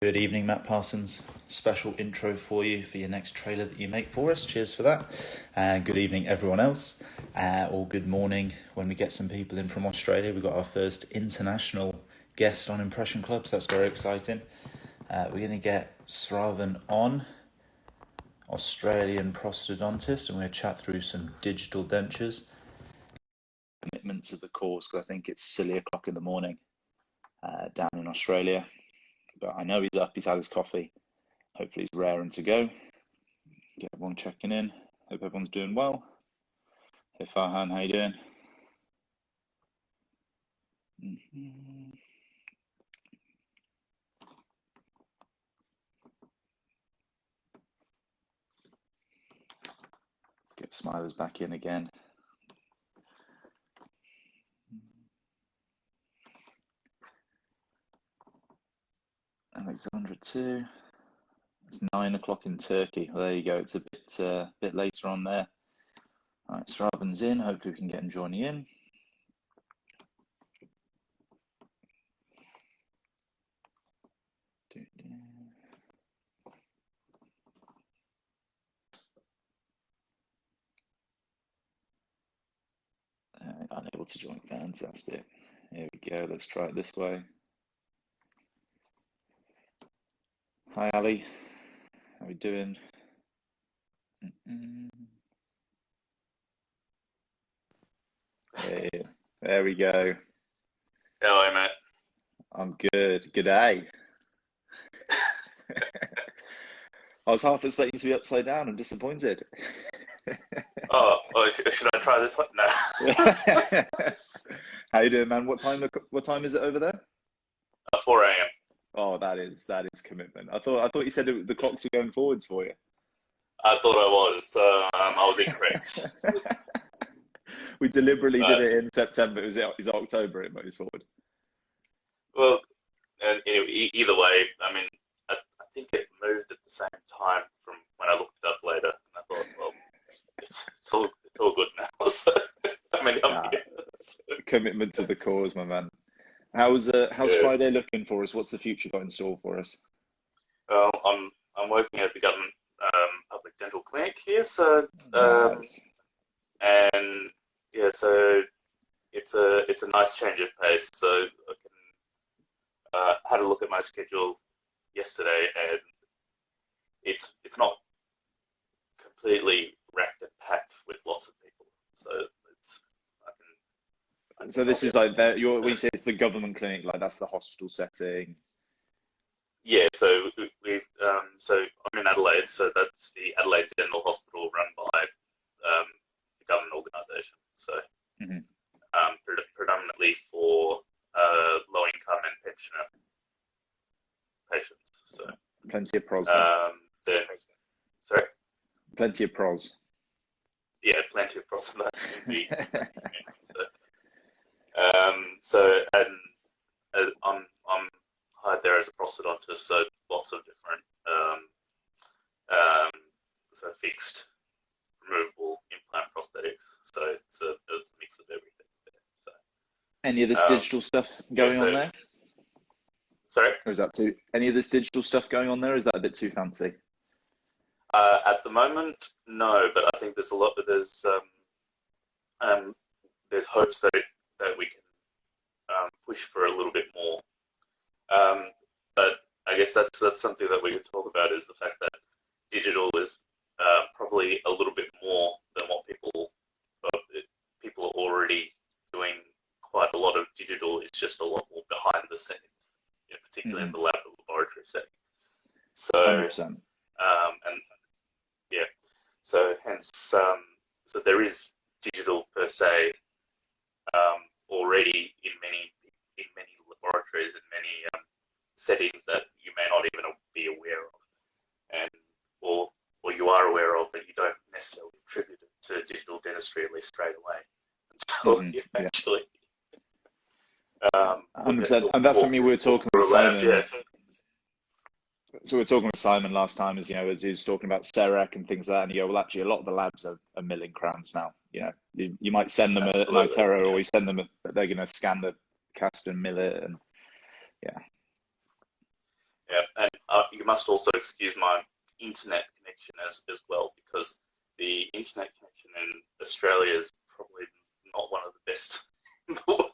Good evening, Matt Parsons. Special intro for you for your next trailer that you make for us. Cheers for that. And good evening, everyone else. Or good morning when we get some people in from Australia. We've got our first international guest on Impression Club, so that's very exciting. We're going to get Sravan on, Australian prosthodontist, and we're going to chat through some digital dentures. Commitment to the cause, because I think it's silly o'clock in the morning down in Australia. But I know he's up, he's had his coffee. Hopefully he's raring to go. Get everyone checking in. Hope everyone's doing well. Hey Farhan, how you doing? Get Smilers back in again. Alexandra too. It's 9 o'clock in Turkey. Well, there you go. It's a bit later on there. All right, Sravan's in. Hopefully we can get him joining in. Unable to join. Fantastic. Here we go. Let's try it this way. Hi, Ali. How we doing? Hey, there we go. Hello, mate. I'm good. Good day. I was half expecting to be upside down and disappointed. Oh, should I try this one? No. How you doing, man? What time is it over there? 4 a.m. Oh, that is commitment. I thought you said the clocks were going forwards for you. I thought I was. I was incorrect. We deliberately did it in September. It was October it moves forward. Well, either way, I mean, I think it moved at the same time from when I looked it up later, and I thought, well, it's all good now. So, I mean, commitment to the cause, my man. How's Friday looking for us? What's the future got in store for us? Well, I'm working at the government public dental clinic here, so Nice. and yeah, so it's a nice change of pace. So I can had a look at my schedule yesterday, and it's not completely racked and packed with lots of people. So So this is like when you say it's the government clinic, like that's the hospital setting. Yeah, so so I'm in Adelaide, so that's the Adelaide General Hospital run by the government organisation. So predominantly for low income and pensioner patients. So plenty of pros. Sorry. Plenty of pros. Yeah, plenty of pros. And I'm hired there as a prosthodontist, so lots of different so fixed, removable, implant prosthetics. So it's a mix of everything there. So any of this digital stuff going on there? Sorry? Or is that any of this digital stuff going on there? Is that a bit too fancy? At the moment, no, but I think there's hopes that we can push for a little bit more. But I guess that's something that we could talk about, is the fact that digital is probably a little bit more than what people are already doing. Quite a lot of digital is just a lot more behind the scenes, particularly in the lab and laboratory setting. So 100%. And yeah, so hence so there is digital per se already in many laboratories and many settings that you may not even be aware of, and or you are aware of, but you don't necessarily attribute it to digital dentistry, at least straight away, until you actually 100%. And that's something we were talking with Simon. So we were talking with Simon last time, as he was talking about CEREC and things like that, and you go, well, actually, a lot of the labs are milling crowns now. You might send them an iTero, or you send them they're going to scan the cast and mill it, and and you must also excuse my internet connection as well, because the internet connection in Australia is probably not one of the best in the world.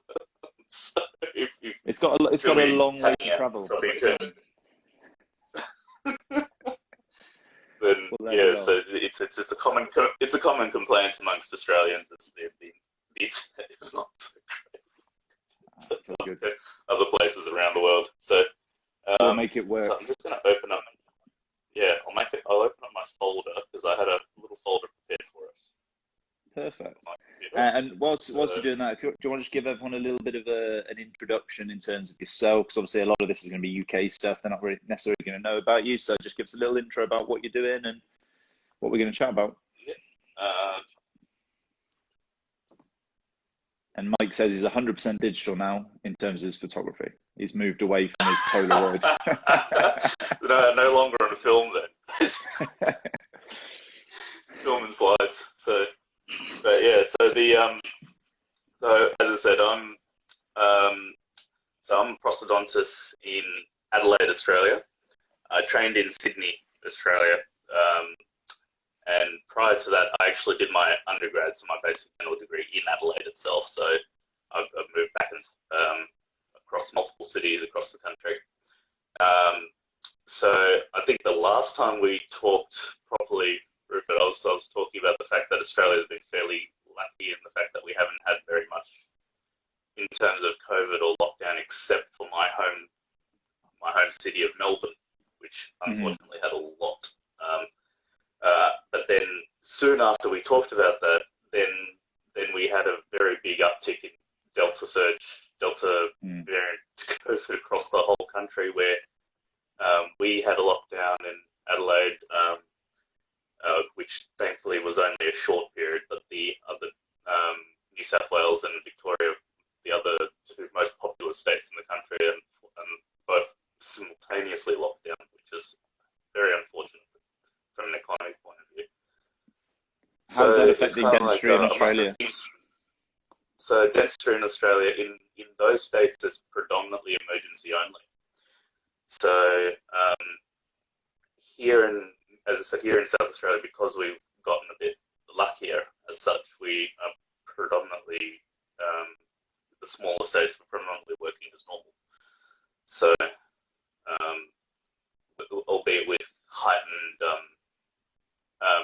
So if it's got a long way to travel. Then yeah, so it's a common complaint amongst Australians. It's the internet is not so great. So good. Other places around the world. So we'll make it work. So I'm just going to open up. Yeah, I'll open up my folder because I had a little folder prepared for us. Perfect. And whilst you're doing that, do you want to just give everyone a little bit of an introduction in terms of yourself? Because obviously a lot of this is going to be UK stuff. They're not really necessarily going to know about you. So just give us a little intro about what you're doing and what we're going to chat about. Yeah. And Mike says he's 100% digital now in terms of his photography. He's moved away from his Polaroid. no longer on film then. Film and slides. So, but yeah. So as I said, I'm a prosthodontist in Adelaide, Australia. I trained in Sydney, Australia. And prior to that, I actually did my undergrad, so my basic dental degree in Adelaide itself. So I've moved back and across multiple cities across the country. So I think the last time we talked properly, Rupert, I was talking about the fact that Australia has been fairly lucky in the fact that we haven't had very much in terms of COVID or lockdown, except for my home city of Melbourne, which unfortunately had a lot. But then soon after we talked about that, then we had a very big uptick in Delta variant COVID across the whole country, where we had a lockdown in Adelaide, which thankfully was only a short period, but the other New South Wales and Victoria, the other two most populous states in the country, and both simultaneously locked down, which is very unfortunate from an economic point of view. How is that affecting dentistry in Australia? So dentistry in Australia, in those states, is predominantly emergency only. So as I said, here in South Australia, because we've gotten a bit luckier as such, we are predominantly, the smaller states are predominantly working as normal. So, albeit with heightened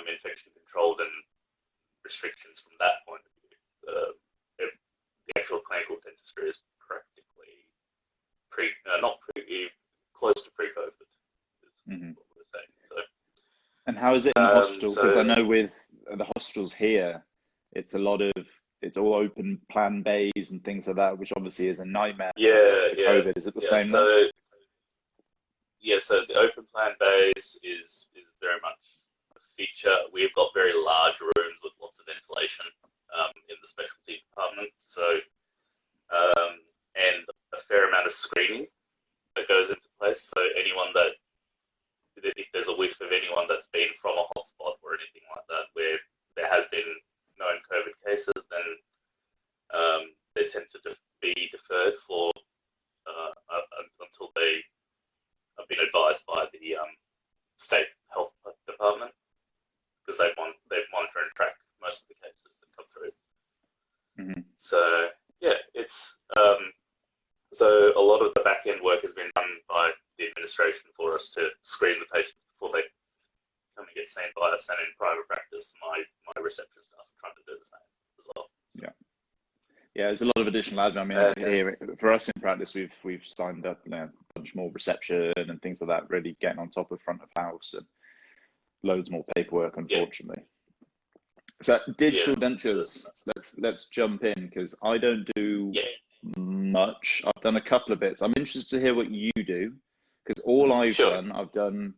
infection controlled and restrictions from that point of view, the actual clinical dentistry is practically close to pre-COVID. Is what we're saying. So, and how is it in the hospital? Because I know with the hospitals here, it's all open plan bays and things like that, which obviously is a nightmare. COVID. Is it the same? So the open plan bays is very much a feature. We've got very large rooms with lots of ventilation in the specialty department. So and a fair amount of screening that goes into place. So if there's a whiff of anyone that's been from a hotspot or anything like that, where there has been known COVID cases, then they tend to be deferred for until they have been advised by the state health department, because they monitor and track most of the cases that come through. So yeah, it's so a lot of the back end work has been done by the administration for us to screen the patients before they come and get seen by us, and in private practice, my reception staff are trying to do the same as well. So. Yeah, there's a lot of additional admin. I mean, here for us in practice, we've signed up a bunch more reception and things like that, really getting on top of front of house and loads more paperwork, unfortunately. So digital dentures, let's jump in, because I don't do much. I've done a couple of bits. I'm interested to hear what you do, because all I've done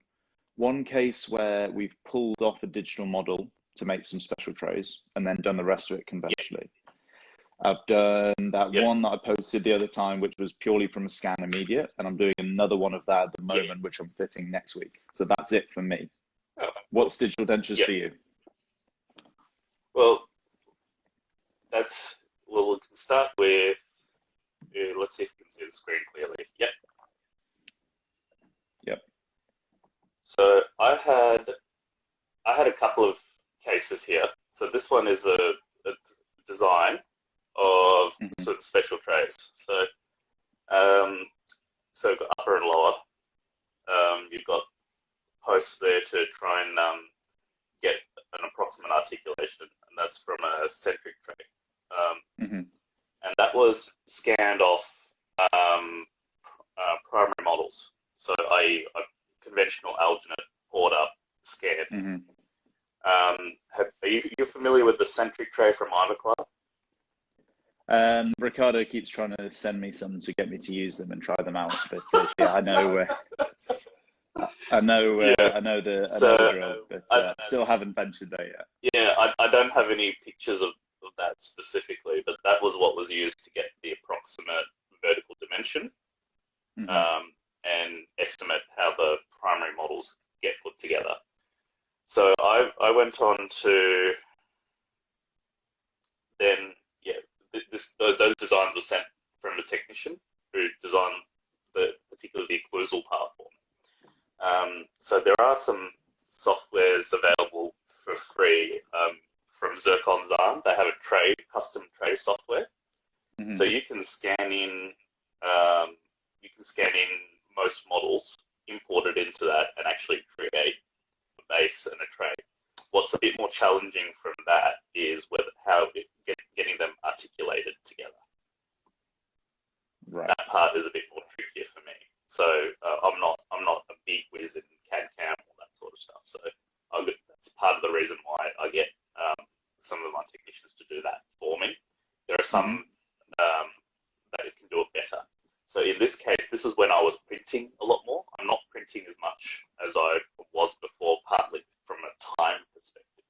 one case where we've pulled off a digital model to make some special trays and then done the rest of it conventionally. I've done that one that I posted the other time, which was purely from a scan immediate, and I'm doing another one of that at the moment, which I'm fitting next week. So that's it for me. What's digital dentures for you? Well, we can start with, let's see if we can see the screen clearly. Yep. So I had a couple of cases here. So this one is a design of sort of special trays. So so you've got upper and lower. You've got posts there to try and get an approximate articulation, and that's from a centric tray. And that was scanned off primary models. So a conventional alginate poured up, scanned. Are you familiar with the centric tray from ImpressionClub? Ricardo keeps trying to send me some to get me to use them and try them out, but yeah, I know the drill, but still haven't ventured there yet. Yeah, I don't have any pictures of that specifically, but that was what was used to get the approximate vertical dimension and estimate how the primary models get put together. So I went on to then, those designs were sent from a technician who designed particularly the occlusal part for me. So there are some softwares available for free from Zircon's arm. They have a custom tray software. So you can scan in most models, import it into that, and actually create a base and a tray. What's a bit more challenging from that is getting them articulated together. Right. That part is a bit more trickier for me. So I'm not a big whiz in CAD/CAM, all that sort of stuff. So that's part of the reason why I get some of my technicians to do that for me. There are some that can do it better. So in this case, this is when I was printing a lot more. I'm not printing as much as I was before, partly from a time perspective.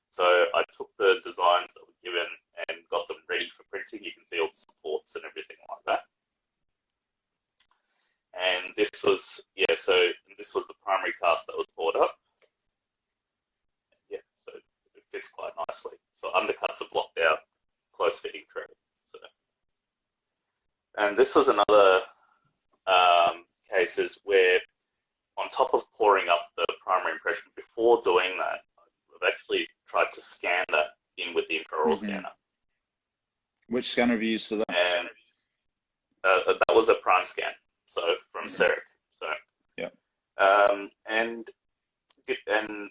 So I took the designs that were given and got them ready for printing. You can see all the supports and everything like that. And this was, this was the primary cast that was poured up. Yeah, so it fits quite nicely. So undercuts are blocked out, close fitting tray. So, and this was another cases where, on top of pouring up the primary impression, before doing that, I've actually tried to scan that in with the intraoral scanner. Which scanner have you used for that? And that was a prime scan, so from Ceric. So yeah, and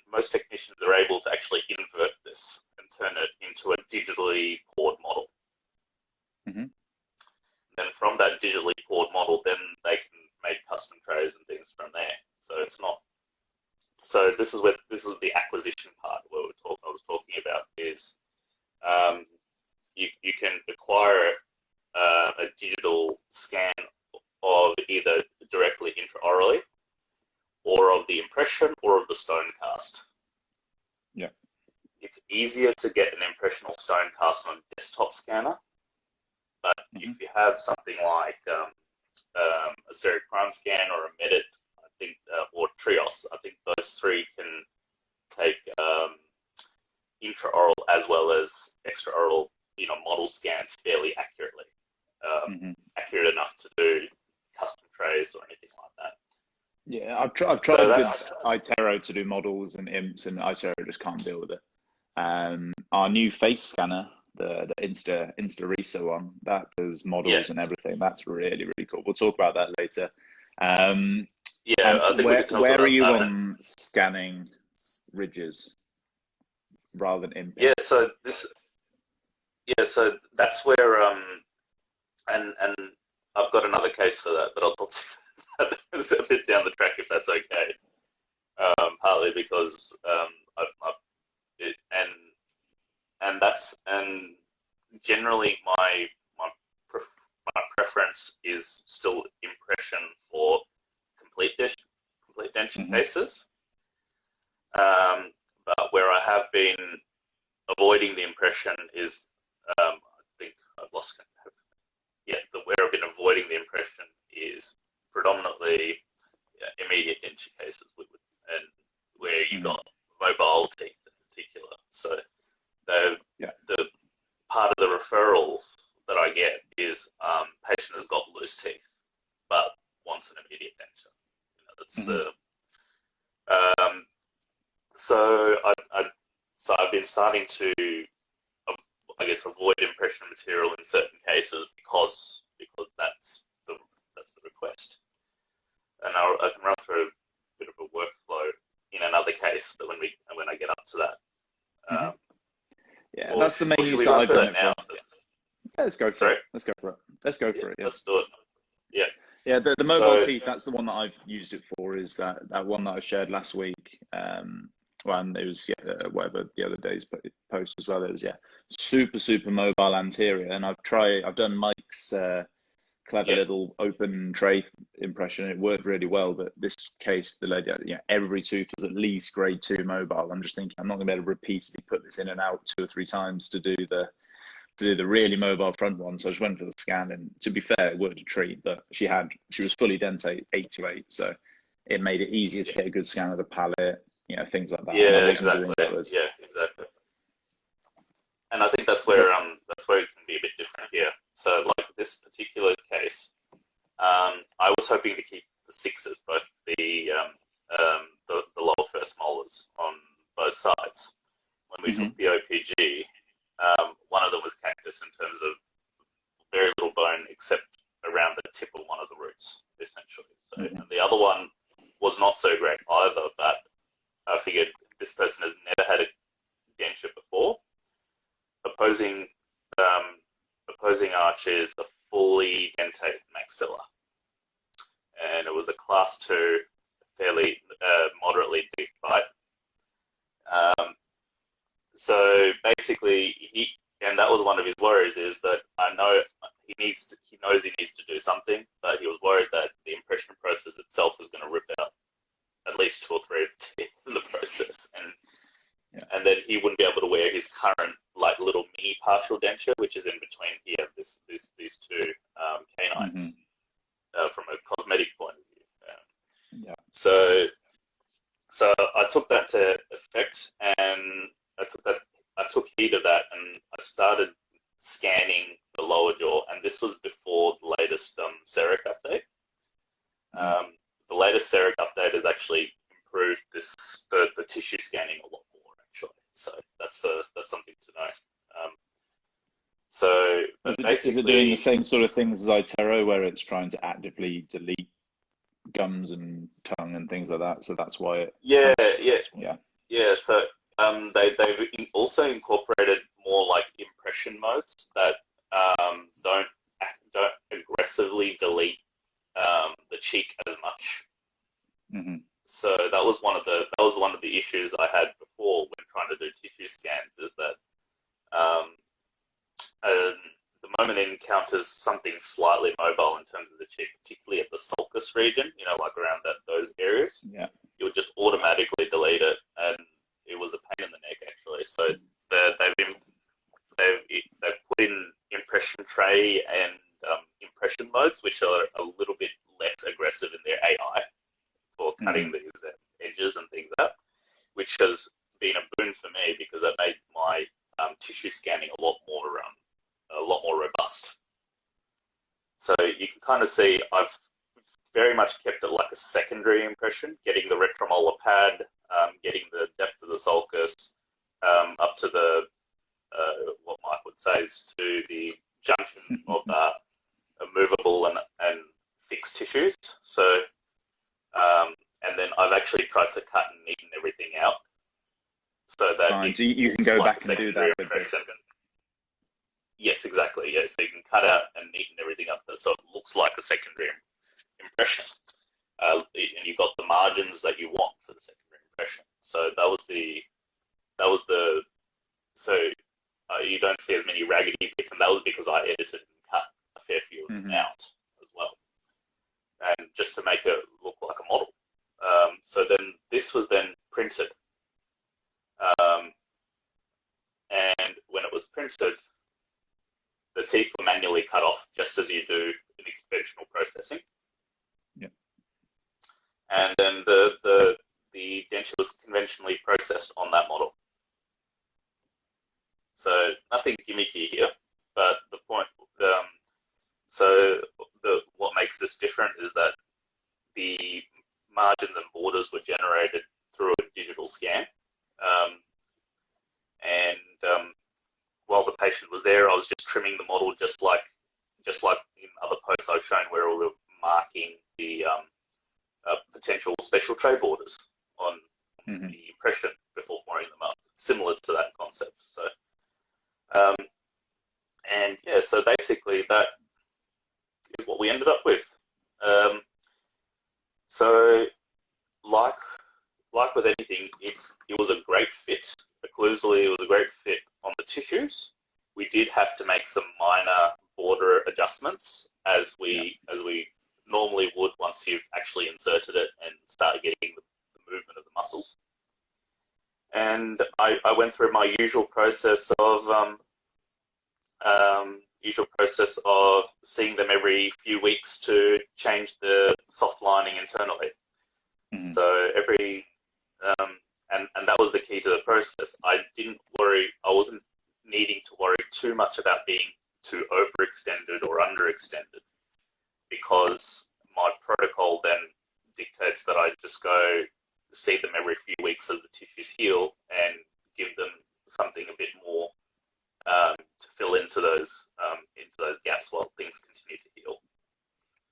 most technicians are able to actually invert this and turn it into a digitally poured model. Then from that digitally poured model, then they can make custom trays and things from there. So it's not. So this is the acquisition part where I was talking about is you can acquire a digital scan of either directly intraorally or of the impression or of the stone cast. Yeah. It's easier to get an impressional stone cast on a desktop scanner, but if you have something like a Ceric Prime Scan or a Medit, I think, or Trios, I think those three can take intraoral as well as extraoral, model scans fairly accurately, accurate enough to do custom trays or anything like that. Yeah, I've tried with iTero to do models and imps, and iTero just can't deal with it. Our new face scanner, the Insta Reso one, that does models and everything. That's really, really cool. We'll talk about that later. I think where are you on scanning ridges rather than imp? So that's where and I've got another case for that, but I'll talk it's a bit down the track if that's okay. Partly because and generally my preference is still impression for complete denture cases. But where I have been avoiding the impression is I think I've lost. Where I've been avoiding the impression is predominantly immediate denture cases, and where you've got mobile teeth in particular. So the part of the referrals that I get is patient has got loose teeth but wants an immediate denture. So I've been starting to, I guess, avoid impression material in certain cases because that's the request. And I can run through a bit of a workflow in another case that when I get up to that. Yeah, that's the main use that I've done it now. for. Yeah, let's go for it. Let's go for it. Let's go for it. Yeah. Let's do it. Yeah. Yeah, the mobile teeth, that's the one that I've used it for, is that one that I shared last week. And it was whatever the other day's post as well. It was super mobile anterior, and I've done Mike's clever little open tray impression. It worked really well, but this case, the lady, every tooth was at least grade 2 mobile. I'm just thinking I'm not going to be able to repeatedly put this in and out 2 or 3 times to do the really mobile front one. So I just went for the scan, and to be fair, it worked a treat. But she was fully dentate 8 to 8, so it made it easier to get a good scan of the palate, things like that. Yeah, exactly. Yeah, exactly. And I think that's where it can be a bit different here. So, like this particular case, I was hoping to keep the 6s, both the lower first molars on both sides. When we took the OPG, one of them was cactus in terms of very little bone except around the tip of one of the roots, essentially. So, and the other one was not so great either, but I figured this person has never had a denture before. Opposing arch is a fully dentate maxilla, and it was a class 2, fairly moderately deep bite. So basically, and that was one of his worries, is that I know he knows he needs to do something, but he was worried that the impression process itself was going to rip out at least 2 or 3 of the teeth in the process, and then he wouldn't be able to wear his current like little mini partial denture, which is in between here, these 2 canines, from a cosmetic point of view. So I took that to effect, and I took heed of that, and I started scanning the lower jaw, and this was before the latest CEREC update. The latest CEREC update has actually improved the tissue scanning a lot more, actually. So that's something to know. Is it doing the same sort of things as iTero, where it's trying to actively delete gums and tongue and things like that? So that's why it. Yeah. So they've also incorporated more like impression modes that don't aggressively delete the cheek as much. So that was one of the issues I had before when trying to do tissue scans, is that the moment it encounters something slightly mobile in terms of the cheek, particularly at the sulcus region, like around those areas, you'll just automatically delete it, and it was a pain in the neck, actually. So they've put in impression tray and impression modes, which are a little bit less aggressive in their AI for cutting these edges and things like that, which has been a boon for me because it made my tissue scanning a lot more robust. So you can kind of see I've very much kept it like a secondary impression, getting the retromolar pad, getting the depth of the sulcus, up to the what Mike would say is to the junction of the movable and fixed tissues. So, and then I've actually tried to cut and neaten everything out so that you can go back and do that with this. Yes, exactly. Yeah, so you can cut out and neaten everything up so it looks like a secondary impression, and you've got the margins that you want for the secondary impression. So you don't see as many raggedy bits, and that was because I edited and cut a fair few of them out as well, and just to make it look like a model. So then this was then printed, and when it was printed, the teeth were manually cut off, just as you do in conventional processing. Yeah. And then the denture was conventionally processed on that model. So nothing gimmicky here, but the point. What makes this different is that the margins and borders were generated intraoral scan. And while the patient was there, I was just trimming the model, just like in other posts I've shown, where we were marking the potential special tray borders on the impression before wiring them up, similar to that concept. So, and yeah, so basically that is what we ended up with. So, like with anything, it was a great fit. Occlusally, it was a great fit on the tissues. We did have to make some minor border adjustments as we normally would once you've actually inserted it and started getting the movement of the muscles. And I went through my usual process of seeing them every few weeks to change the soft lining internally. So and that was the key to the process. I wasn't needing to worry too much about being too overextended or underextended, because my protocol then dictates that I just go see them every few weeks as the tissues heal and give them something a bit more to fill into those gaps while things continue to heal.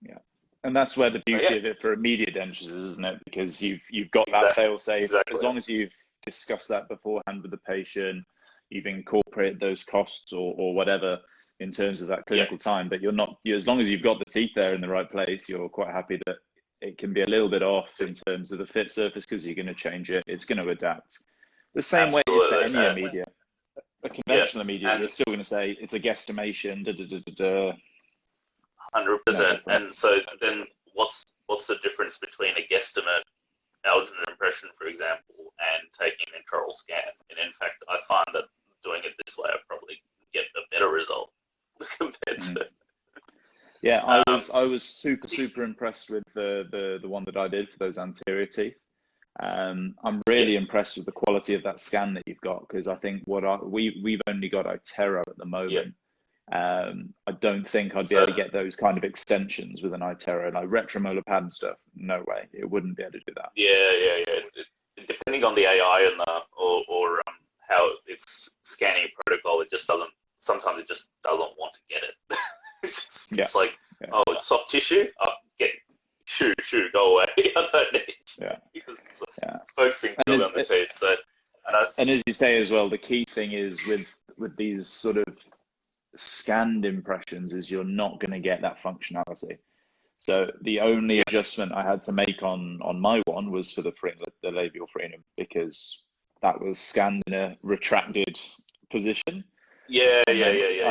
Yeah. And that's where the beauty of it for immediate dentures is, isn't it? Because you've got that fail-safe. Exactly. As long as you've discussed that beforehand with the patient, you've incorporated those costs or whatever in terms of that clinical time, but as long as you've got the teeth there in the right place, you're quite happy that it can be a little bit off in terms of the fit surface, because you're going to change it. It's going to adapt. The same way as for any immediate. A conventional immediate, you're still going to say it's a guesstimation, 100%. And so then what's the difference between a guesstimate alginate impression, for example, and taking an intraoral scan? And in fact, I find that doing it this way, I probably get a better result compared to. Yeah, I was super impressed with the one that I did for those anterior teeth. I'm really impressed with the quality of that scan that you've got, because I think we've only got iTero at the moment. I don't think I'd be able to get those kind of extensions with an iTero, like retromolar pad and stuff. No way, it wouldn't be able to do that. Depending on the AI and or how it's scanning protocol, sometimes it just doesn't want to get it. It's like, oh, it's soft tissue. Shoo, go away. I don't need. Because it's focusing on the teeth. So, and as you say as well, the key thing is with these sort of scanned impressions is you're not going to get that functionality. So the only adjustment I had to make on my one was for the labial frenum, because that was scanned in a retracted position. I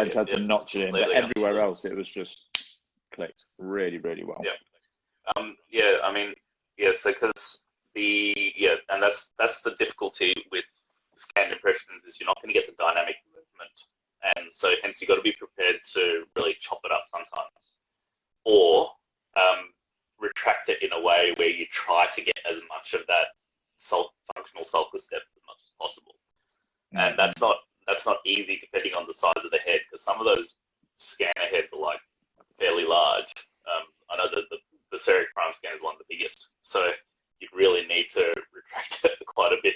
just had to notch it in, but everywhere else it was just clicked really, really well. So because and that's the difficulty with scanned impressions, is you're not going to get the dynamic movement, and so hence you've got to be prepared to really chop it up sometimes, or retract it in a way where you try to get as much of that functional sulcus depth as much as possible, and that's not easy depending on the size of the head, because some of those scanner heads are like fairly large. I know that the Seric Prime scan is one of the biggest, so you really need to retract it quite a bit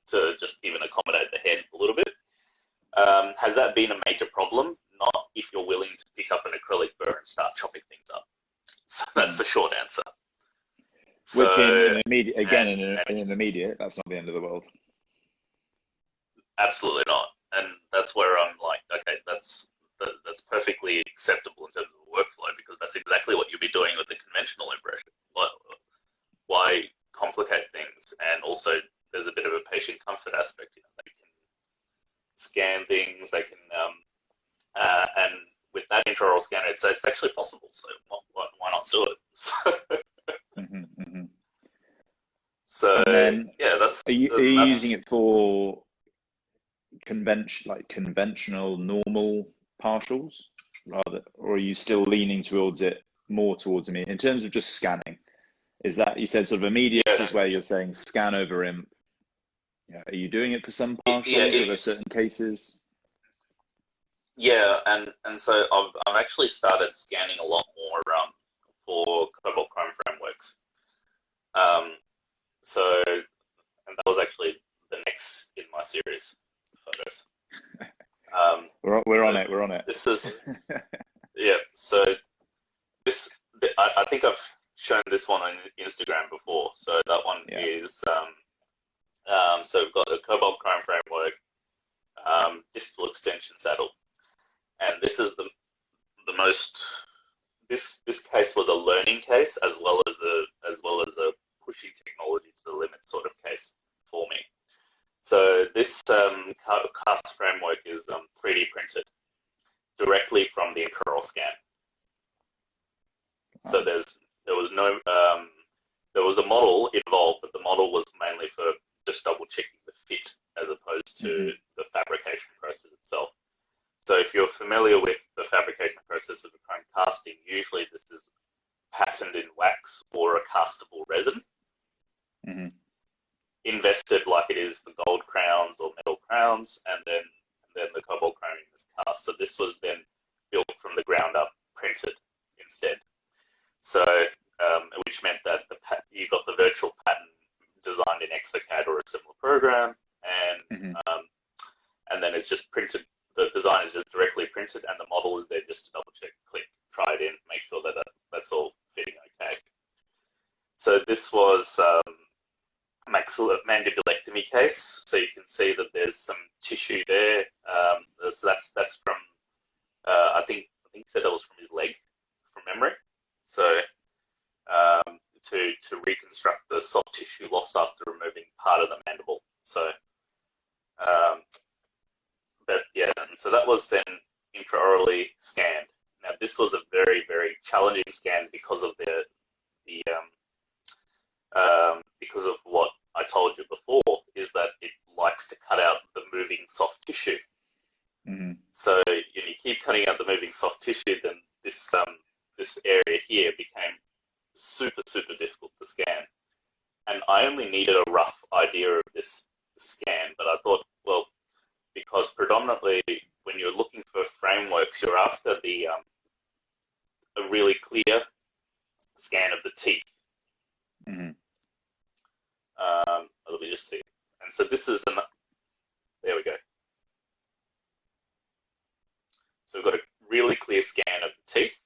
to just even accommodate the head a little bit. Has that been a major problem? Not if you're willing to pick up an acrylic burr and start chopping things up. So that's the short answer. Which in an immediate, that's not the end of the world. Absolutely not. And that's where I'm like, okay, that's perfectly acceptable in terms of a workflow, because that's exactly what you'll be doing with the conventional impression. Why complicate things? And also, there's a bit of a patient comfort aspect. They can scan things. They can, and with that intraoral scanner, it's actually possible. So why not do it? So that's. Are you using it for conventional normal partials, rather, or are you still leaning towards it more towards me in terms of just scanning? Is that, you said sort of immediate is where you're saying scan over imp? Are you doing it for some partials or certain cases? And so I've actually started scanning a lot more for cobalt chrome frameworks. and that was actually the next in my series of photos. We're on it. We're on it. This is yeah. So I think I've shown this one on Instagram before. So that one is so we've got a cobalt chrome framework, distal extension saddle, and this is the most. This case was a learning case as well as a pushing technology to the limit sort of case for me. So this cast framework is 3D printed directly from the intraoral scan. So there was a model involved, but the model was mainly for just double checking the fit as opposed to the fabrication process itself. So if you're familiar with the fabrication process of a chrome casting, usually this is patterned in wax or a castable resin, invested like it is for gold crowns or metal crowns, and then the cobalt chrome is cast. So this was then built from the ground up, printed instead. So which meant that you got the virtual pattern designed in Exocad or a similar program, and then it's just printed. The design is just directly printed, and the model is there just to double check, click, try it in, make sure that that's all fitting okay. So this was mandibulectomy case. So you can see that there's some tissue there. So that's from I think he said that was from his leg, from memory. So to reconstruct the soft tissue lost after removing part of the mandible. So and so that was then intraorally scanned. Now this was a very, very challenging scan because of because of what I told you before, is that it likes to cut out the moving soft tissue. So when you keep cutting out the moving soft tissue, then this area here became super, super difficult to scan. And I only needed a rough idea of this scan, but I thought, well, because predominantly when you're looking for frameworks, you're after a really clear scan of the teeth. Let me just see. And so this is there we go. So we've got a really clear scan of the teeth.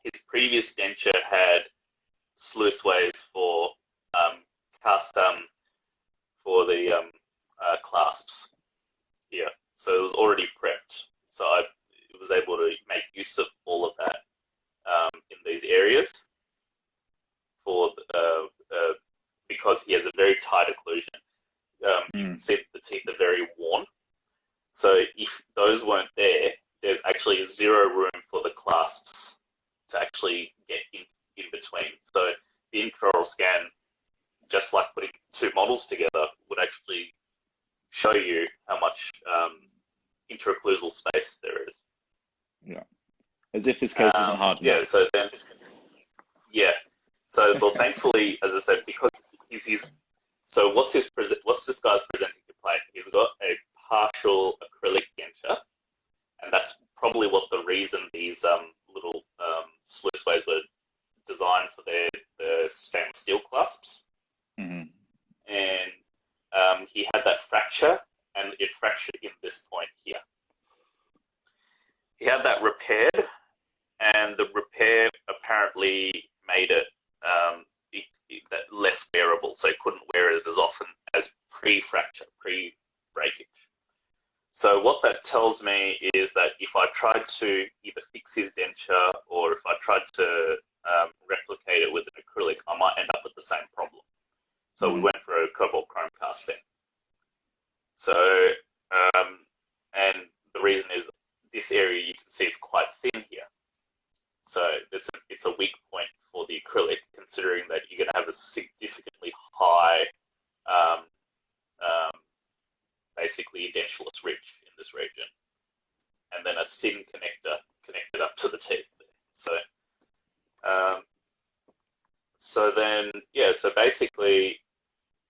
His previous denture had sluiceways for for the clasps here. So it was already prepped. So I was able to make use of all of that in these areas for because he has a very tight occlusion. You can see that the teeth are very worn. So if those weren't there, there's actually zero room for the clasps to actually get in between. So the intraoral scan, just like putting two models together, would actually show you how much intraocclusal space there is. Yeah, as if this case wasn't hard enough. So well, thankfully, as I said, because he's so what's this guy's presenting complaint? He's got a partial acrylic denture, and that's probably what the reason these little sluiceways were designed for their stainless steel clasps. And he had that fracture, and it fractured in this point here. He had that repaired, and the repair apparently made it less wearable, so he couldn't wear it as often as pre-fracture, pre-breakage. So what that tells me is that if I tried to either fix his denture or if I tried to replicate it with an acrylic, I might end up with the same problem. So we went for a cobalt chrome casting. So, and the reason is this area you can see is quite thin here. So it's a weak point for the acrylic, considering that you're going to have a significantly high, basically edentulous ridge in this region, and then a thin connector connected up to the teeth. So basically,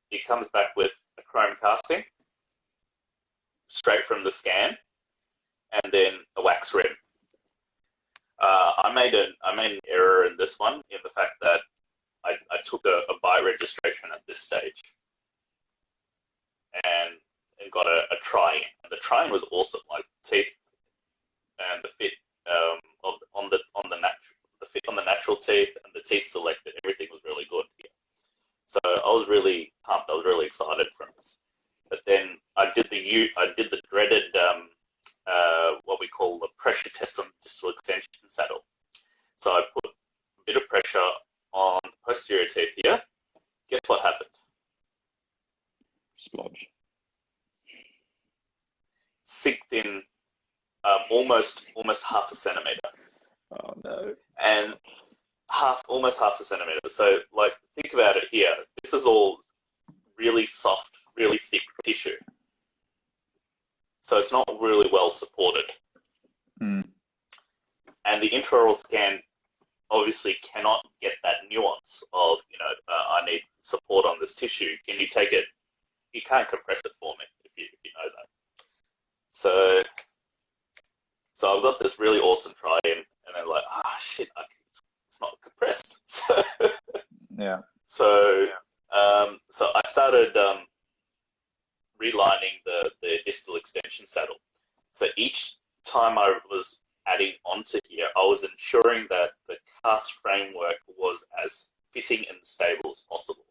he comes back with a chrome casting straight from the scan, and then a wax rim. I made an error in this one in the fact that I took a buy registration at this stage. and got a try-in. And the try-in was awesome, like teeth and the fit on the fit on the natural teeth and the teeth selected. Everything was really good here. So I was really pumped. I was really excited for this. But then I did the dreaded what we call the pressure test on the distal extension saddle. So I put a bit of pressure on the posterior teeth here. Guess what happened? Splodge. Sinked in almost half a centimeter. Oh no. And almost half a centimeter. So like, think about it here. This is all really soft, really thick tissue. So it's not really well supported. Mm. And the intraoral scan obviously cannot get that nuance of, I need support on this tissue. Can you take it? You can't compress it for me if you know that. So I've got this really awesome try-in, and then like, shit, it's not compressed. Yeah. So I started relining the distal extension saddle. So each time I was adding onto here, I was ensuring that the cast framework was as fitting and stable as possible.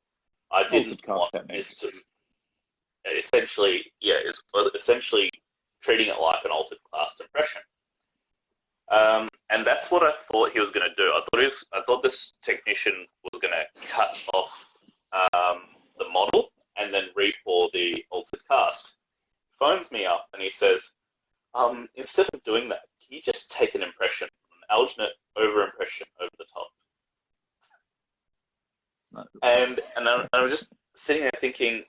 I didn't want this to essentially treating it like an altered cast impression. And that's what I thought he was going to do. I thought this technician was going to cut off the model and then re-pour the altered cast. Phones me up and he says, instead of doing that, can you just take an impression, an alginate over impression over the top? No. And I was just sitting there thinking,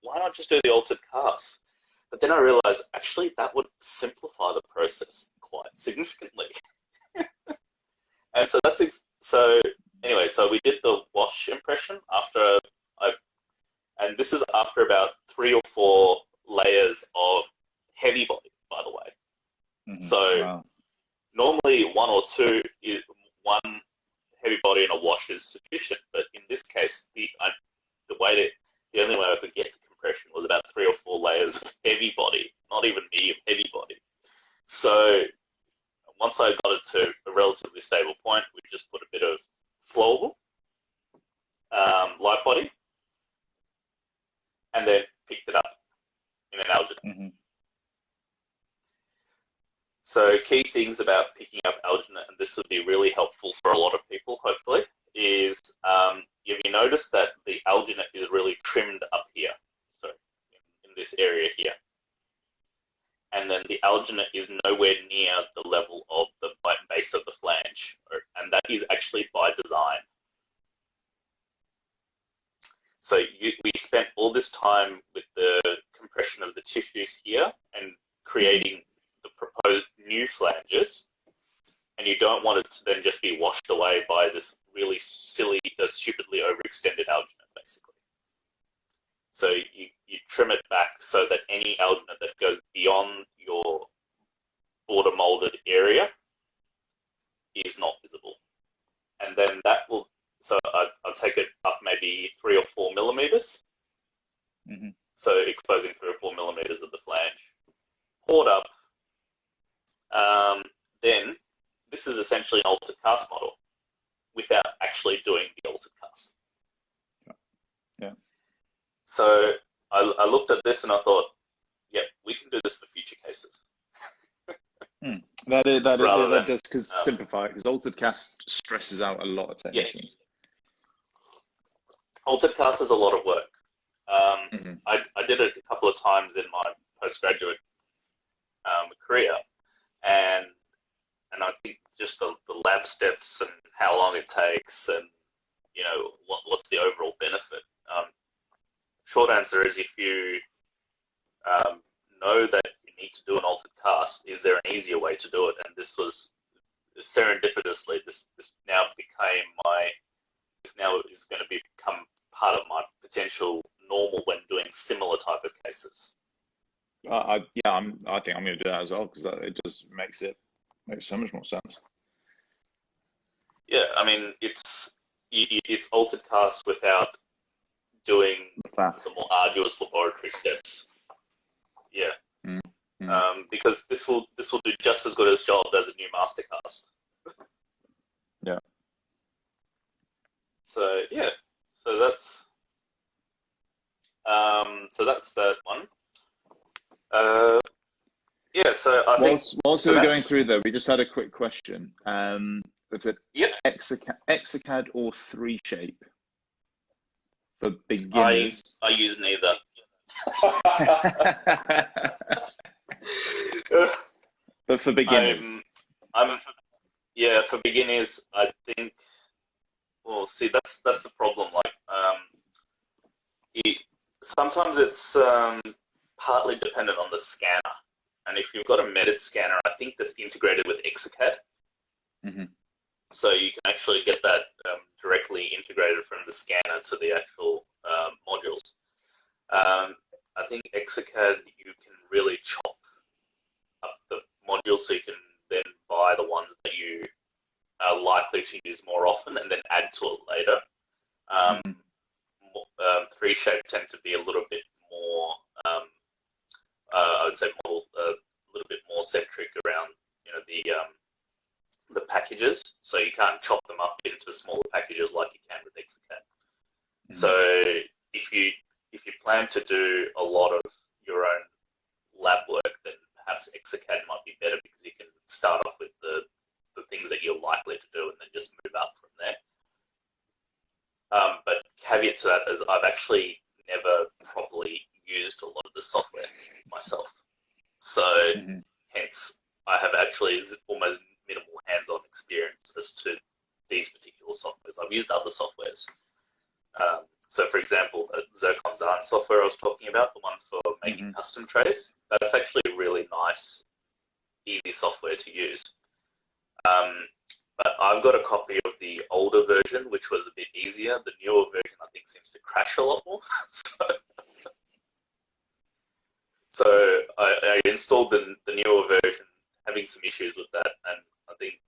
why not just do the altered cast? But then I realized, actually, that would simplify the process quite significantly. And so so we did the wash impression and this is after about 3 or 4 layers of heavy body, by the way. Mm-hmm. So normally 1 or 2, one heavy body and a wash is sufficient. But in this case, the only way I could get to compression was about 3 or 4 layers of heavy body, not even medium, heavy body. So once I got it to a relatively stable point, we just put a bit of flowable light body and then picked it up in an alginate. Mm-hmm. So key things about picking up alginate, and this would be really helpful for a lot of people, hopefully, is have you noticed that the alginate is really trimmed up here, so in this area here. And then the alginate is nowhere near the level of the base of the flange, and that is actually by design. So we spent all this time with the compression of the tissues here and creating the proposed new flanges, and you don't want it to then just be washed away by this really silly, stupidly overextended alginate, basically. So you trim it back so that any alginate that goes beyond your border molded area is not visible. And then that will, so I'll take it up maybe 3 or 4 millimeters. Mm-hmm. So exposing 3 or 4 millimeters of the flange. Poured up. Then this is essentially an altered cast model without actually doing the altered cast. Yeah. So I looked at this and I thought, yep, we can do this for future cases. That does simplify it, because altered cast stresses out a lot of technicians. Yeah. Altered cast is a lot of work. I did it a couple of times in my postgraduate career, and I think just the lab steps and how long it takes, and what's the overall benefit. Short answer is, if you know that you need to do an altered cast, is there an easier way to do it? And this was serendipitously, this now is going to become part of my potential normal when doing similar type of cases. I think I'm going to do that as well, because it just makes so much more sense. Yeah, I mean, it's altered cast without doing faff. the more arduous laboratory steps. Yeah. Because this will do just as good a job as a new mastercast. Yeah. So yeah, so that's that one. Yeah, so I think whilst we were going through there, we just had a quick question. Was it Exocad or 3Shape for beginners? I use neither. But for beginners, for beginners, I think. Well, see, that's the problem. Like, sometimes it's partly dependent on the scanner, and if you've got a Medit scanner, I think that's integrated with Exocad. So you can actually get that directly integrated from the scanner to the actual modules. I think Exocad, you can really chop up the modules, so you can then buy the ones that you are likely to use more often and then add to it later. 3Shape tend to be a little bit more, I would say, a little bit more centric around, the packages. So you can't chop them up into smaller packages like you can with Exocad. So if you plan to do a lot of your own lab work, then perhaps Exocad might be better, because you can start off with the things that you're likely to do and then just move up from there. But caveat to that is I've actually never properly used a lot of the software myself. So hence I have actually almost minimal hands-on experience as to these particular softwares. I've used other softwares. So for example, the Zircon Zahn software I was talking about, the one for making custom trays, that's actually really nice, easy software to use. But I've got a copy of the older version, which was a bit easier. The newer version, I think, seems to crash a lot more. So I installed the newer version, having some issues with that, and I think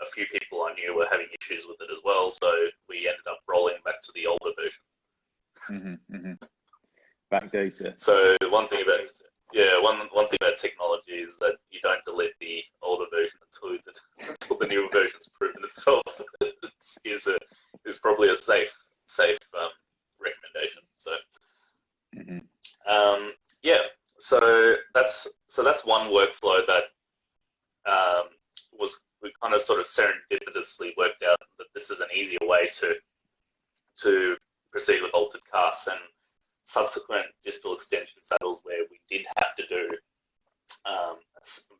a few people I knew were having issues with it as well. So we ended up rolling back to the older version. Backdated. So one thing about technology is that you don't delete the older version until the newer version's proven itself is probably a safe recommendation. So so that's one workflow that we kind of sort of serendipitously worked out that this is an easier way to proceed with altered casts, and subsequent distal extension saddles where we did have to do a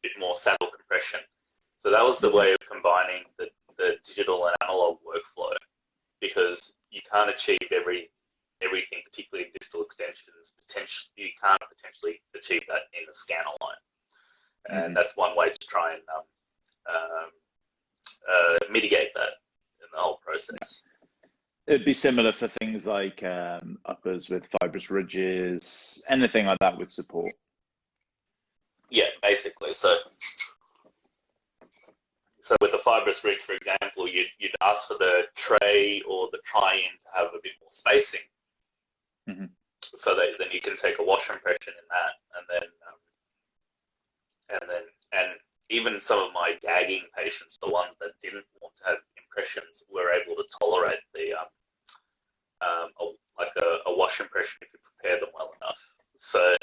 bit more saddle compression. So that was the way of combining the digital and analog workflow, because you can't achieve everything, particularly in distal extensions. You can't potentially achieve that in the scanner line, and that's one way to try and mitigate that in the whole process. It'd be similar for things like uppers with fibrous ridges, anything like that with support. Yeah, basically. So with the fibrous ridge, for example, you'd ask for the tray or the try-in to have a bit more spacing, so that then you can take a wash impression in that, and even some of my gagging patients, the ones that didn't want to have impressions, were able to tolerate the a wash impression if you prepare them well enough. So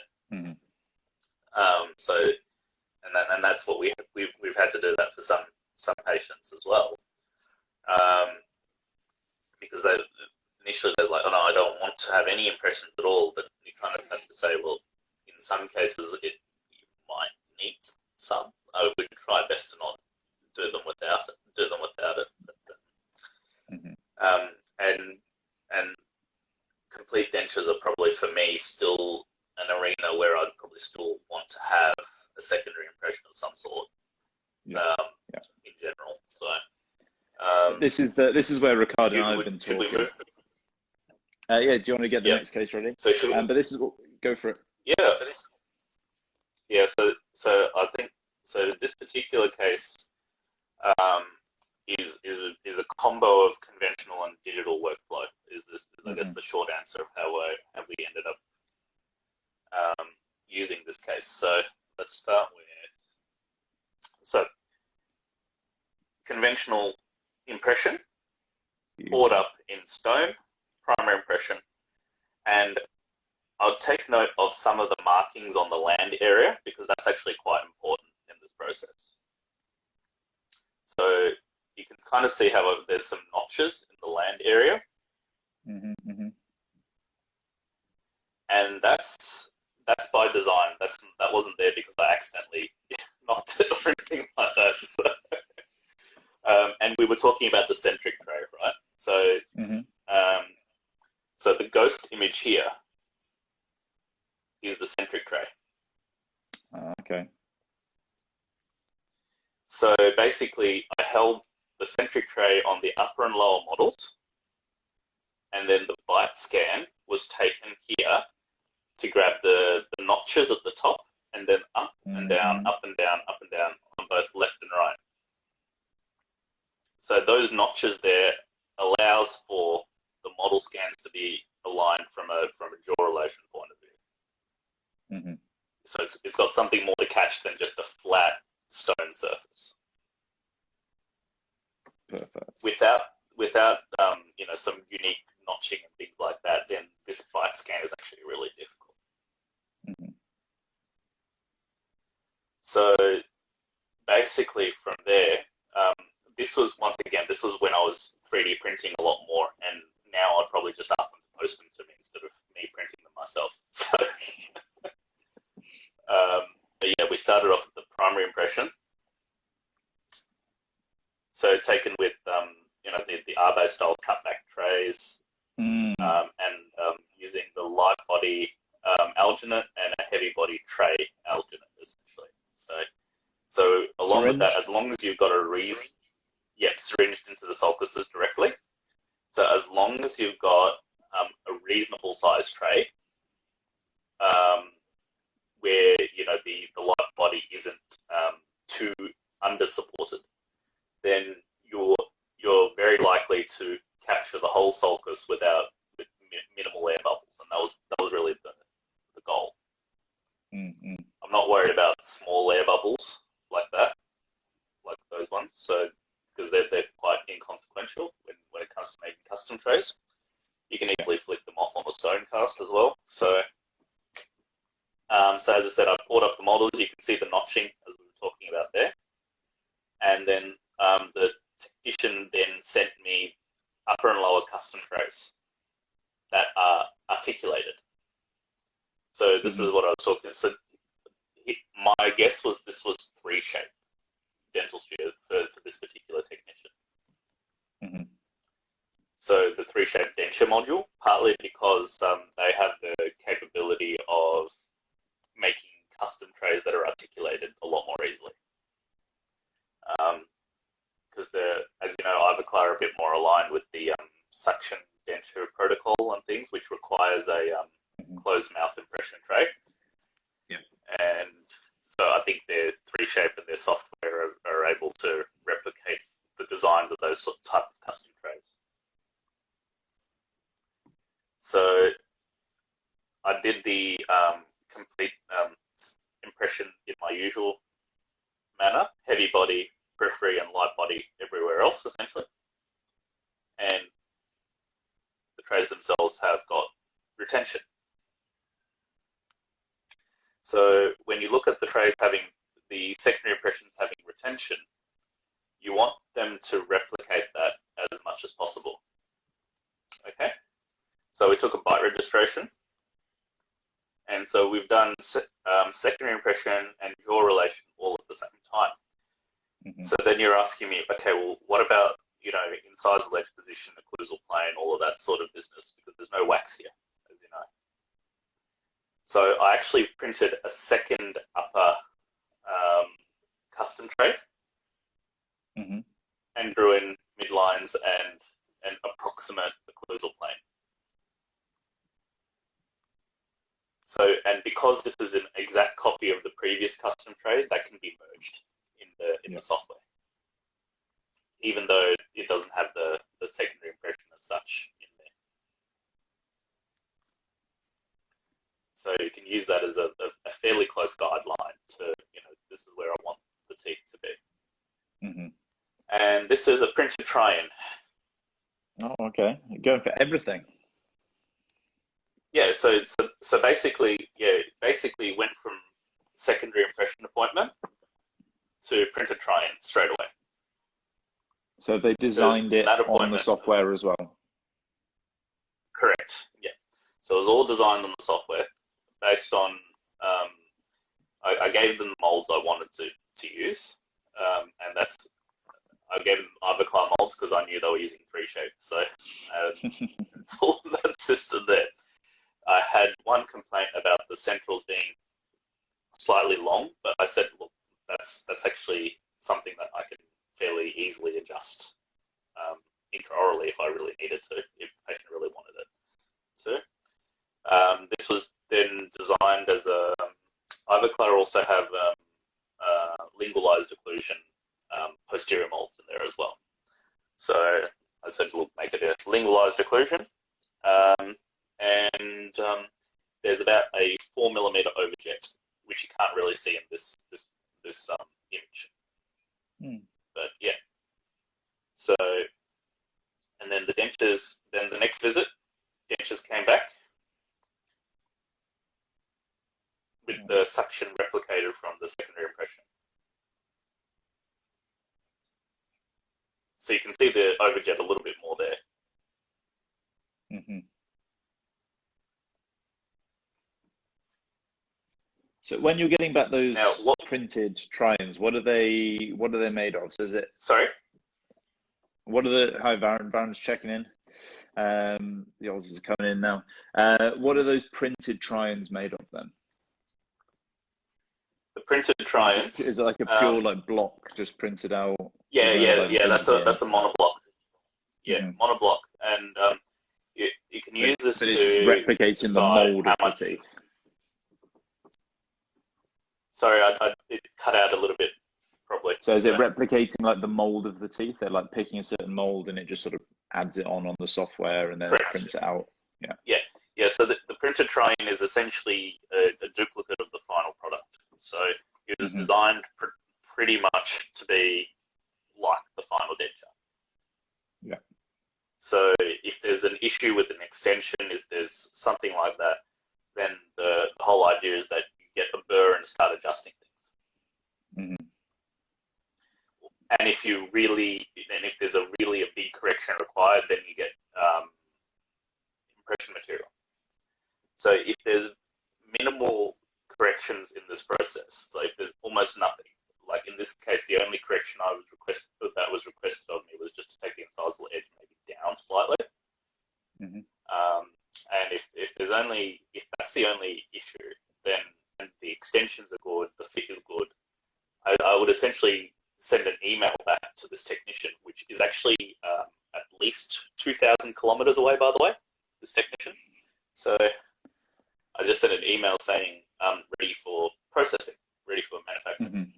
and that's what we've had to do that for some patients as well, because initially they're like, oh no, I don't want to have any impressions at all. But you kind of have to say, well, in some cases you might need some. I would try best to not do them without it. And complete dentures are probably, for me, still an arena where I'd probably still want to have a secondary impression of some sort. In general. So this is where Ricardo and I have been talking. Do you want to get the next case ready? So but this is go for it. So I think this particular case is a combo of conventional and digital workflow. Is I guess the short answer of how we ended this case. So let's start with, so conventional impression, poured up in stone, primary impression, and I'll take note of some of the markings on the land area because that's actually quite important in this process. So you can kind of see how there's some notches in the land area. And that's by design. That wasn't there because I accidentally knocked it or anything like that. So, and we were talking about the centric tray, right? So, so the ghost image here is the centric tray. Okay. So basically, I held the centric tray on the upper and lower models, and then the bite scan was taken here to grab the notches at the top, and then up and down, up and down, up and down on both left and right. So those notches there allows for the model scans to be aligned from a jaw relation point of view. So it's got something more to catch than just a flat stone surface. Perfect. Without you know, some unique notching and things like that, then this bite scan is actually really difficult. So basically from there, this was when I was 3D printing a lot more, and now I'd probably just ask them to post them to me instead of me printing them myself. So, but yeah, we started off with the primary impression. So taken with you know, the Arbo style cutback trays, and using the light body alginate and a heavy body tray alginate essentially. So along with that, as long as you've got a reason, syringed into the sulcuses directly. So as long as you've got a reasonable size tray, where you know the light body isn't too under supported, then you're very likely to capture the whole sulcus with minimal air bubbles, and that was really the goal. I'm not worried about small air bubbles like that, like those ones. So because they're quite inconsequential when it comes to making custom trays. You can easily flick them off on the stone cast as well. So, so as I said, I poured up the models. You can see the notching as we were talking about there. And then the technician then sent me upper and lower custom trays that are articulated. So this is what I was talking. So my guess was this was 3-shape dental studio for this particular technician. So the 3-shape denture module, partly because they have the capability of making custom trays that are articulated a lot more easily. Because as you know, Ivoclar are a bit more aligned with the suction denture protocol and things, which requires a closed mouth impression tray. And so I think their 3-shape and their software are able to replicate the designs of those type of custom trays. So I did the complete impression in my usual manner, heavy body, periphery, and light body everywhere else, essentially. And the trays themselves have got retention. So when you look at the trays having the secondary impressions having retention, you want them to replicate that as much as possible. Okay, so we took a bite registration, and so we've done secondary impression and jaw relation all at the same time. So then you're asking me, okay, well, what about, you know, incisal ledge position, occlusal plane, all of that sort of business, because there's no wax here, as you know. So I actually printed a second upper custom tray and drew in midlines and an approximate occlusal plane. So, and because this is an exact copy of the previous custom tray, that can be merged in the software, even though it doesn't have the secondary impression as such in there. So you can use that as a fairly close guideline to, this is where I want the teeth to be. Mm-hmm. And this is a printed try-in. Oh, okay. You're going for everything. Yeah, so basically went from secondary impression appointment to printed try-in straight away. So they designed it on the software as well? Correct, yeah. So it was all designed on the software based on, I gave them the molds I wanted to use, and I gave them Ivoclar molds because I knew they were using 3Shape. So it's all that system there. I had one complaint about the centrals being slightly long, but I said, look, that's actually something that I can fairly easily adjust intraorally if I really needed to, if the patient really wanted it to. This was then designed as a, Ivoclar also have lingualized occlusion posterior molds in there as well. So I said, look, make it a lingualized occlusion. And there's about a 4mm overjet, which you can't really see in this image. But yeah. So, and then the dentures, then the next visit, dentures came back with the suction replicated from the secondary impression. So you can see the overjet a little bit more there. Mm-hmm. So when you're getting back those printed try-ins, what are they made of? So is it? Sorry. What are the? Hi, Baron's checking in. The Aussies are coming in now. What are those printed try-ins made of then? The printed try-ins. Is it like a pure like block just printed out? Yeah. That's a monoblock. Yeah, monoblock, and you can use this but it's just replicating the mold of the teeth. Sorry, it cut out a little bit, probably. So is it replicating like the mold of the teeth? They're like picking a certain mold and it just sort of adds it on the software and then it prints it out. Yeah. So the printed try-in is essentially a duplicate of the final product. So it was designed pretty much to be like the final denture. Yeah. So if there's an issue with an extension, if there's something like that, then the whole idea is that get a burr and start adjusting things. And if there's a big correction required, then you get impression material. So if there's minimal corrections in this process, like there's almost nothing. Like in this case, the only correction that was requested of me was just to take the incisal edge maybe down slightly. And if that's the only issue, then the extensions are good, the fit is good, I would essentially send an email back to this technician, which is actually at least 2,000 kilometers away, by the way, this technician. So I just sent an email saying, ready for processing, ready for manufacturing.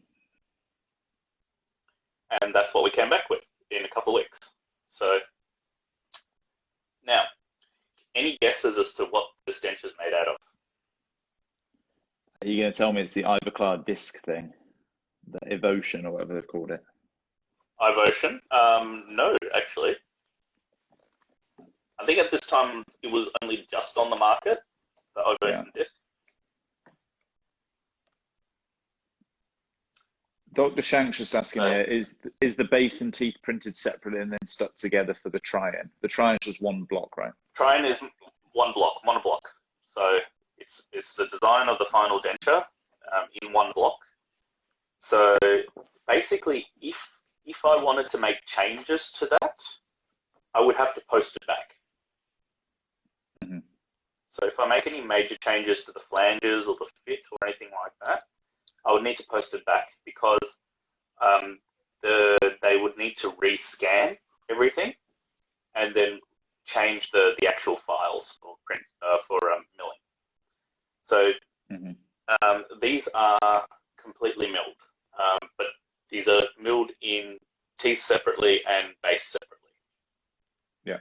And that's what we came back with in a couple of weeks. So now, any guesses as to what this denture is made out of? Are you going to tell me it's the Ivoclar disc thing? The Evotion or whatever they've called it? Evotion? No, actually. I think at this time it was only just on the market, the Evotion disc. Dr. Shank's just asking here, is the base and teeth printed separately and then stuck together for the try-in? The try-in is just one block, right? Try-in is one block, monoblock. So it's the design of the final denture in one block. So basically, if I wanted to make changes to that, I would have to post it back. So if I make any major changes to the flanges or the fit or anything like that, I would need to post it back because they would need to rescan everything and then change the actual files for print for milling. So these are completely milled, but these are milled in teeth separately and base separately. Yeah.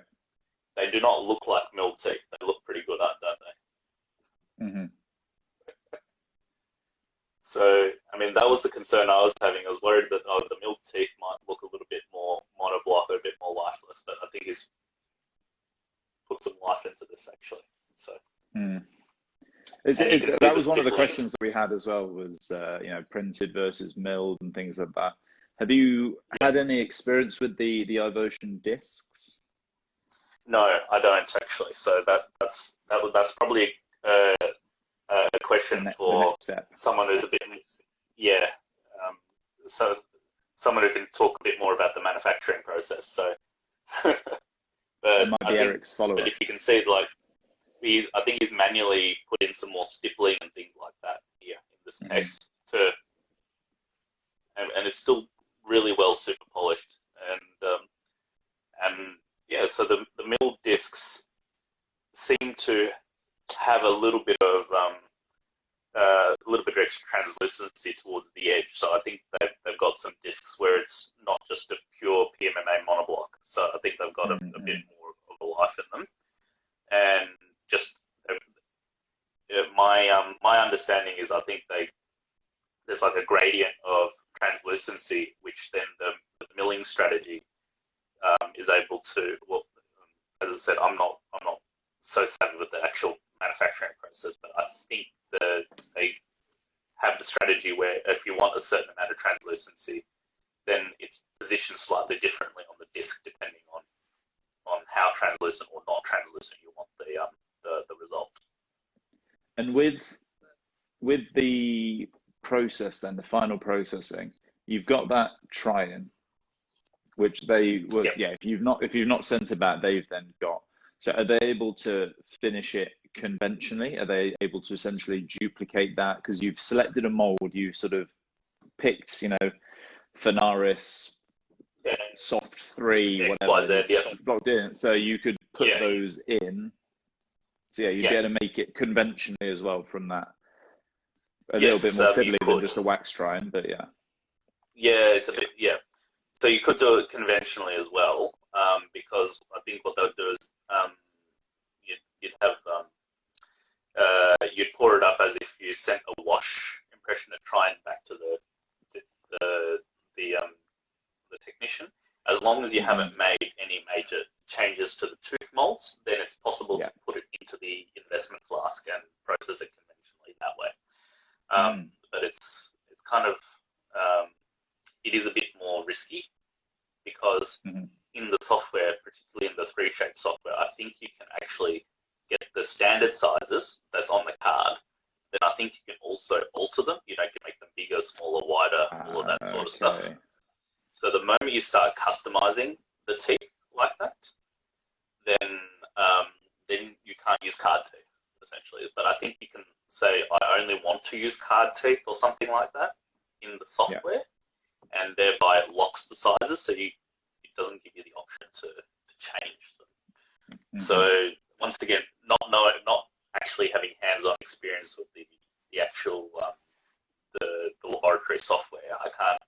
They do not look like milled teeth. They look pretty good, don't they? So, I mean, that was the concern I was having. I was worried that the milled teeth might look a little bit more monoblock or a bit more lifeless, but I think he's put some life into this actually. So, that was one of the questions that we had as well. Was printed versus milled and things like that. Have you had any experience with the iVotion discs? No, I don't actually. So that's probably a question for someone who's a bit, so someone who can talk a bit more about the manufacturing process. So, but it might be Eric's follow-up. But if you can see, like, I think he's manually put in some more stippling and things like that here in this case and it's still really well super polished so the milled discs seem to have a little bit of extra translucency towards the edge. So I think they've got some discs where it's not just a pure PMMA monoblock. So I think they've got a bit more of a life in them. And just my understanding is I think there's like a gradient of translucency, which then the milling strategy is able to. Well, as I said, I'm not so savvy with the actual manufacturing process, but I think that they have the strategy where if you want a certain amount of translucency, then it's positioned slightly differently on the disc depending on how translucent or not translucent you want the result. And with the process, then the final processing, you've got that try-in, which they would, if you've not sent it back, they've then got. So are they able to finish it conventionally? Are they able to essentially duplicate that? Because you've selected a mold, you've sort of picked, Fenaris, Soft 3, whatever, blocked in. So you could put those in. So you'd be able to make it conventionally as well from that. A little bit more fiddly than just a wax try-in, but yeah. Yeah, it's a bit, So you could do it conventionally as well, because I think what they'll do is you'd pour it up as if you sent a wash impression at try-in back to the technician. As long as you haven't made any major changes to the tooth molds, then it's possible to put it into the investment flask and process it conventionally that way. But it's kind of it is a bit more risky because in the software, particularly in the 3Shape software, I think you can actually get the standard sizes that's on the card. Then I think you can also alter them. You can make them bigger, smaller, wider, all of that sort of stuff. So the moment you start customizing the teeth like that, then you can't use card teeth, essentially. But I think you can say, I only want to use card teeth or something like that in the software, and thereby it locks the sizes, so it doesn't give you the option to change them. So once again, not actually having hands-on experience with the actual the laboratory software, I can't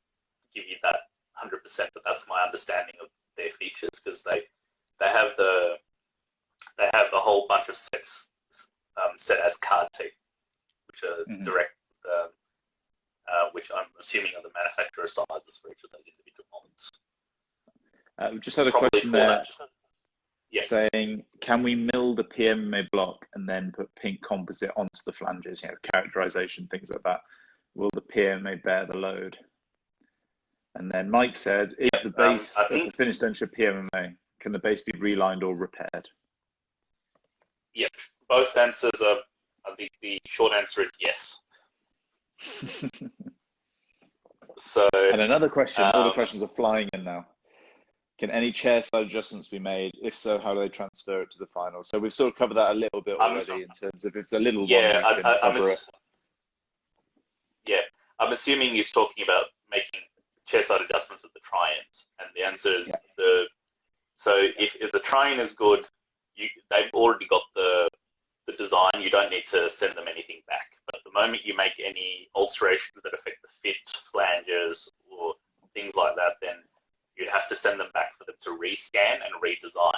give you that 100%, but that's my understanding of their features, because they have a whole bunch of sets set as card teeth, which are direct, which I'm assuming are the manufacturer sizes for each of those individual molds. We just had a question there saying, can we mill the PMMA block and then put pink composite onto the flanges, characterization, things like that? Will the PMMA bear the load? And then Mike said, is the base of the finished denture PMMA, can the base be relined or repaired? Yep, both answers are, I think the short answer is yes. And another question, all the questions are flying in now. Can any chair side adjustments be made? If so, how do they transfer it to the final? So we've sort of covered that a little bit already in terms of if it's a little one, you can cover it. Yeah, I'm assuming he's talking about making chair side adjustments at the try-ins, and the answer is so if the try-in is good, they've already got the design. You don't need to send them anything back. But the moment you make any alterations that affect the fit, flanges, or things like that, then you'd have to send them back for them to rescan and redesign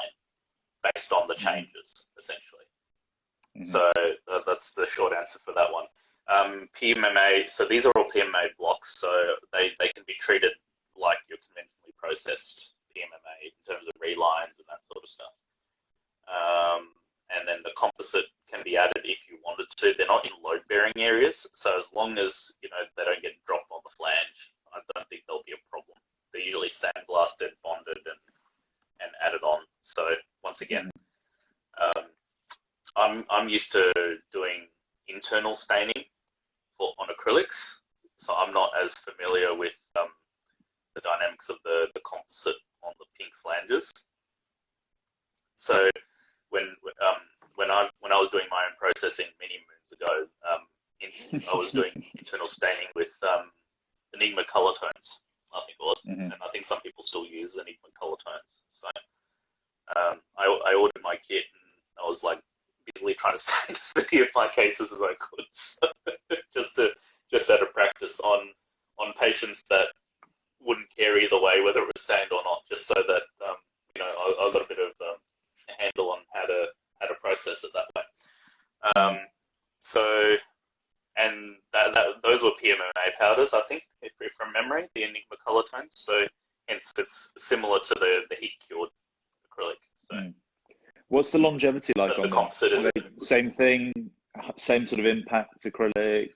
based on the changes, essentially. So that's the short answer for that one. PMMA, so these are all PMMA blocks, so they can be treated like your conventionally processed PMMA in terms of relines and that sort of stuff. And then the composite can be added if you wanted to. They're not in load-bearing areas, so as long as they don't get dropped on the flange, I don't think there'll be a problem. They're usually sandblasted, bonded, and added on. So once again, I'm used to doing internal staining on acrylics, so I'm not as familiar with the dynamics of the composite on the pink flanges. So when I was doing my own processing many moons ago, I was doing internal staining with Enigma color tones, I think it was, and I think some people still use Enigma color tones. So I ordered my kit, and I was like busily trying to stain as many of my cases as I could, so just out of practice on patients that wouldn't care either way whether it was stained or not, just so that I got a bit of a handle on how to process it that way. And those were PMMA powders, I think, if from memory, the Enigma color tones. So hence it's similar to the heat cured acrylic. So what's the longevity like on the composite? Is same thing, same sort of impact acrylic?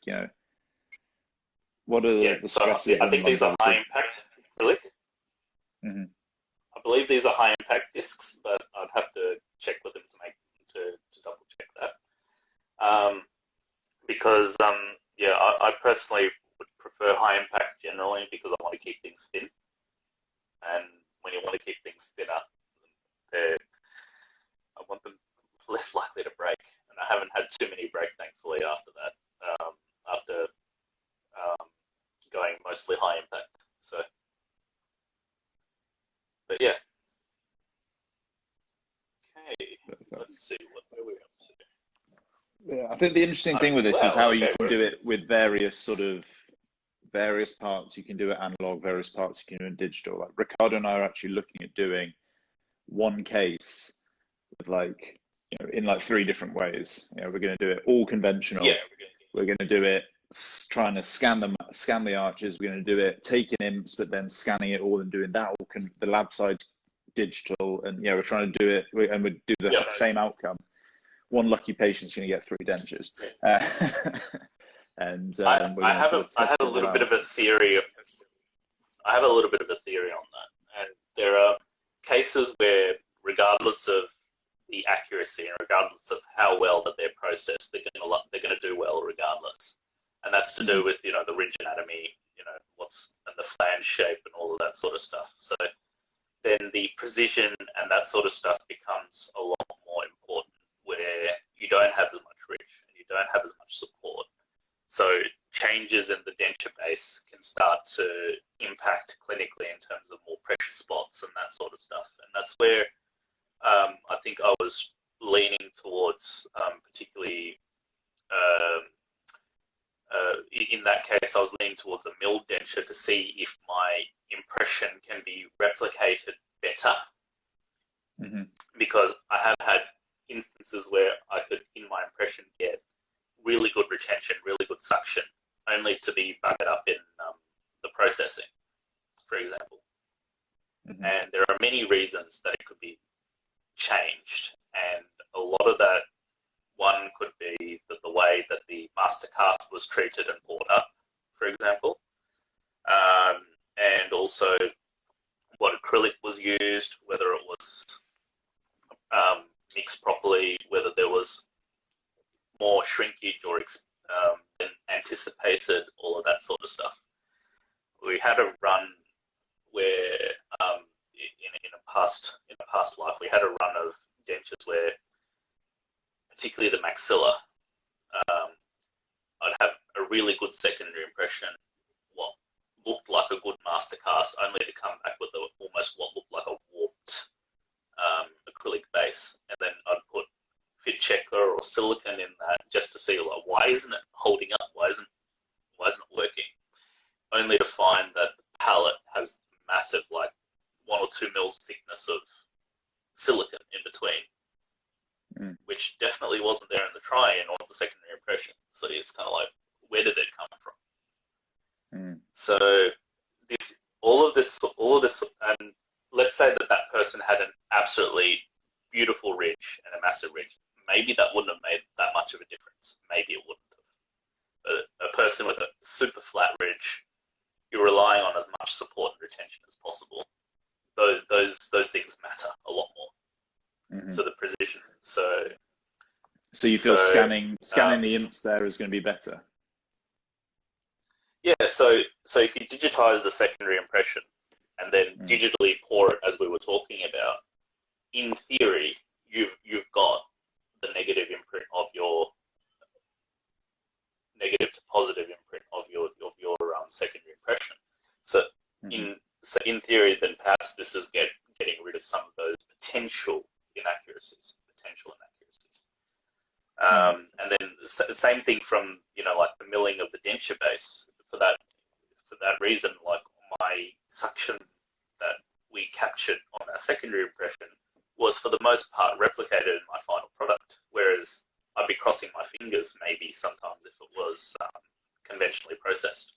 What are the stresses? I think these are high impact acrylic. I believe these are high impact discs, but I'd have to check with them to double check that. Because I personally would prefer high impact generally because I want to keep things thin, and when you want to keep things thinner, I want them less likely to break, and I haven't had too many break, thankfully, after that. After going mostly high impact, so. But yeah. Okay. Let's see what are we up to. Yeah, I think the interesting thing with this is how you can do it with various parts. You can do it analog, various parts you can do it digital. Like Ricardo and I are actually looking at doing one case with in 3 different ways. We're going to do it all conventional. Yeah, we're going to do it trying to scan the arches. We're going to do it taking imps, but then scanning it all and doing that all the lab side digital. And we're trying to do it, and we do the same outcome. One lucky patient's going to get 3 dentures. And I have a little bit of a theory. I have a little bit of a theory on that, and there are cases where, regardless of the accuracy and regardless of how well that they're processed, they're going to do well regardless, and that's to do with the ridge anatomy, and the flange shape and all of that sort of stuff. So then the precision and that sort of stuff becomes a lot more important, where you don't have as much ridge and you don't have as much support. So changes in the denture base can start to impact clinically in terms of more pressure spots and that sort of stuff. And that's where I think I was leaning towards, particularly in that case, I was leaning towards a milled denture to see if my impression can be replicated better. Because I have had instances where I could, in my impression, get really good retention, really good suction, only to be buggered up in the processing, for example. And there are many reasons that it could be changed, and a lot of that, one could be that the way that the master cast was treated and brought up, for example, and also what acrylic was used, whether it was mixed properly, whether there was more shrinkage or than anticipated, all of that sort of stuff. We had a run where in a past life we had a run of dentures where, particularly the maxilla, I'd have a really good secondary impression, what looked like a good master cast, only to come back with almost what looked like a warped acrylic base, and then I'd put fit checker or silicone in that just to see, like, why isn't it holding up? Why isn't it working? Only to find that the palette has massive, like 1 or 2 mils thickness of silicone in between, which definitely wasn't there in the try-in or the secondary impression. So it's kind of like, where did it come from? So all of this, and let's say that that person had an absolutely beautiful ridge and a massive ridge. Maybe that wouldn't have made that much of a difference. Maybe it wouldn't have. But a person with a super flat ridge, you're relying on as much support and retention as possible. Those things matter a lot more. Mm-hmm. So the precision. So you feel scanning the imps there is going to be better? Yeah, so if you digitize the secondary impression and then digitally pour it as we were talking about, in theory, you've got the negative imprint of your negative to positive imprint of your secondary impression. So in theory, then perhaps this is getting rid of some of those potential inaccuracies. And then the same thing from like the milling of the denture base. For that reason, like my suction that we captured on our secondary impression was for the most part replicated in my final product, whereas I'd be crossing my fingers maybe sometimes if it was conventionally processed.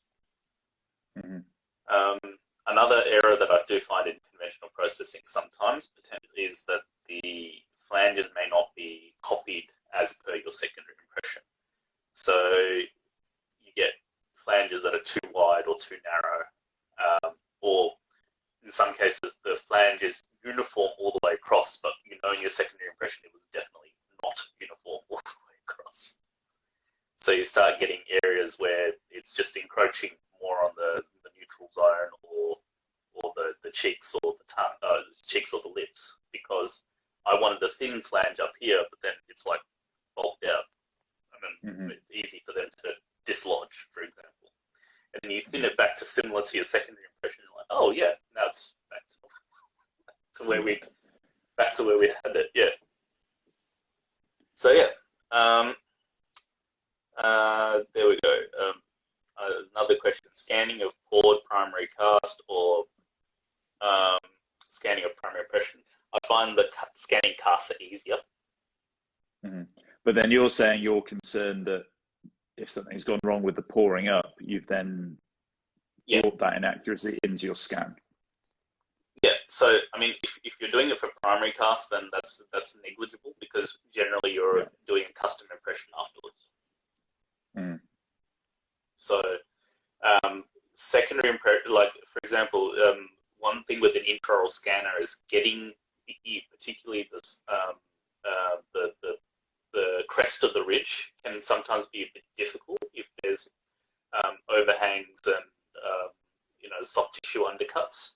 Another error that I do find in conventional processing sometimes is that the flanges may not be copied as per your secondary impression. So you get flanges that are too wide or too narrow, or in some cases the flange is uniform all the way across, but in your secondary impression it was definitely not uniform all the way across. So you start getting areas where it's just encroaching more on the neutral zone or the cheeks or the tongue, cheeks or the lips, because I wanted the thin flange up here, but then it's like bulked out. It's easy for them to dislodge, for example. And then you thin it back to similar to your secondary impression. You're like, oh yeah, now it's back to where we had it. Yeah. So yeah, there we go. Another question: scanning of poured primary cast or scanning of primary impression. I find the scanning casts are easier. But then you're saying you're concerned that if something's gone wrong with the pouring up, you've then brought that inaccuracy into your scan. Yeah, so I mean, if you're doing it for primary cast, then that's negligible because generally you're doing a custom impression afterwards. So secondary impression, like for example, one thing with an intraoral scanner is getting particularly this the crest of the ridge can sometimes be a bit difficult if there's overhangs and soft tissue undercuts,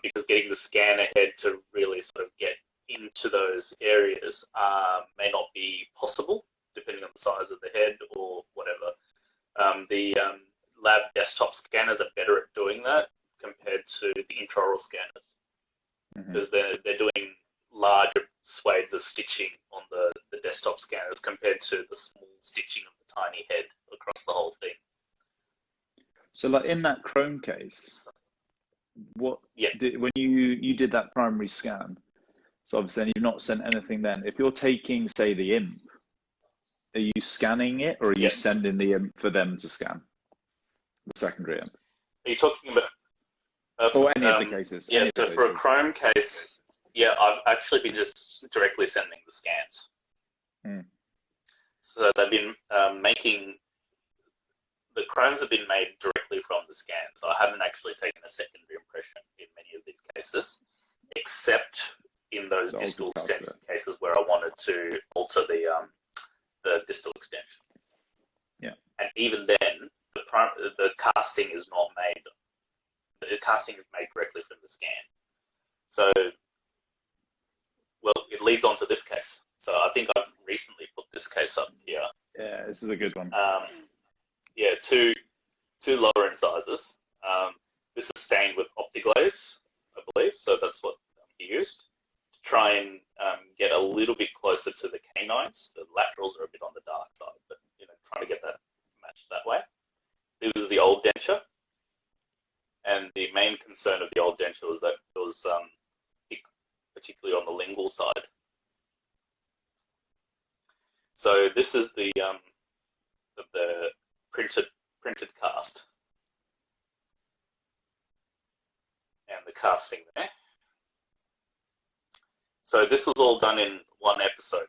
because getting the scanner head to really sort of get into those areas may not be possible depending on the size of the head or whatever. The lab desktop scanners are better at doing that compared to the intraoral scanners, because they're doing larger swathes of stitching on the desktop scanners compared to the small stitching of the tiny head across the whole thing. So like in that Chrome case, when you did that primary scan, so obviously then you've not sent anything then. If you're taking, say, the imp, are you scanning it or are you sending the imp for them to scan? The secondary imp? Are you talking about... for any of the cases? Yeah, so for a Chrome case, I've actually been just directly sending the scans. So they've been the Chromes have been made directly from the scan. So I haven't actually taken a secondary impression in many of these cases, except in those distal extension cases where I wanted to alter the distal extension. Yeah. And even then, the casting is not made. The casting is made directly from the scan. So, well, it leads on to this case. So I think I've recently put this case up here. Yeah, this is a good one. Two lower incisors. This is stained with OptiGlaze, I believe. So that's what he used to try and get a little bit closer to the canines. The laterals are a bit on the dark side, but trying to get that matched that way. This was the old denture, and the main concern of the old denture was that it was thick, particularly on the lingual side. So this is the printed cast. casting there. So this was all done in one episode.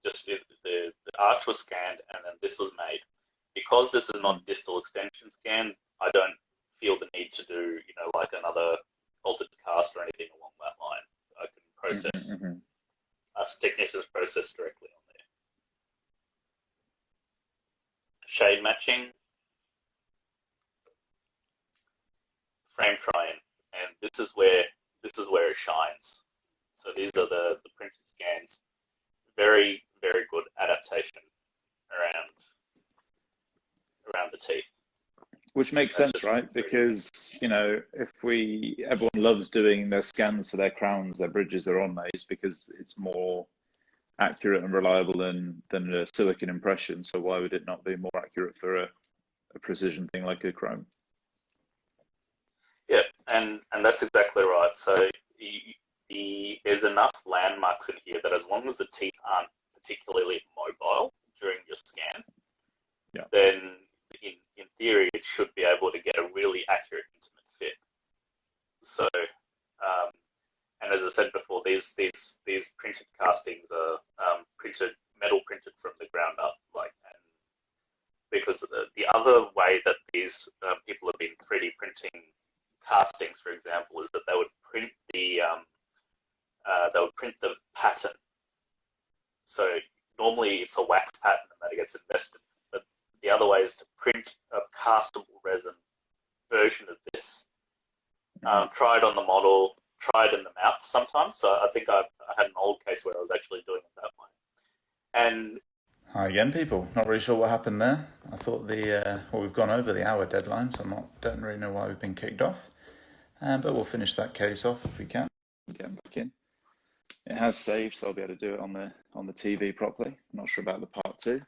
Just the arch was scanned and then this was made. Because this is not distal extension scan, I don't feel the need to do, like another altered cast or anything along that line. I can process, us technicians process directly on there. Shade matching, frame try-in, and this is where it shines. So these are the printed scans. Very, very good adaptation around the teeth. Which makes sense, right? Because, if everyone loves doing their scans for their crowns, their bridges, their onlays, because it's more accurate and reliable than a silicon impression. So why would it not be more accurate for a precision thing like a chrome? Yeah, and that's exactly right. So there's enough landmarks in here that as long as the teeth aren't particularly mobile during your scan, then in theory it should be able to get a really accurate intimate fit. So, and as I said before, these printed castings are metal printed from the ground up, and because the other way that these people have been 3D printing castings, for example, is that they would print the pattern. So normally it's a wax pattern and that gets invested, but the other way is to print a castable resin version of this. Try it on the model, try it in the mouth sometimes. So I think I had an old case where I was actually doing it that way. And hi again, people. Not really sure what happened there. I thought we've gone over the hour deadline, so don't really know why we've been kicked off. But we'll finish that case off if we can. Get back in. It has saved, so I'll be able to do it on the TV properly. I'm not sure about the part 2,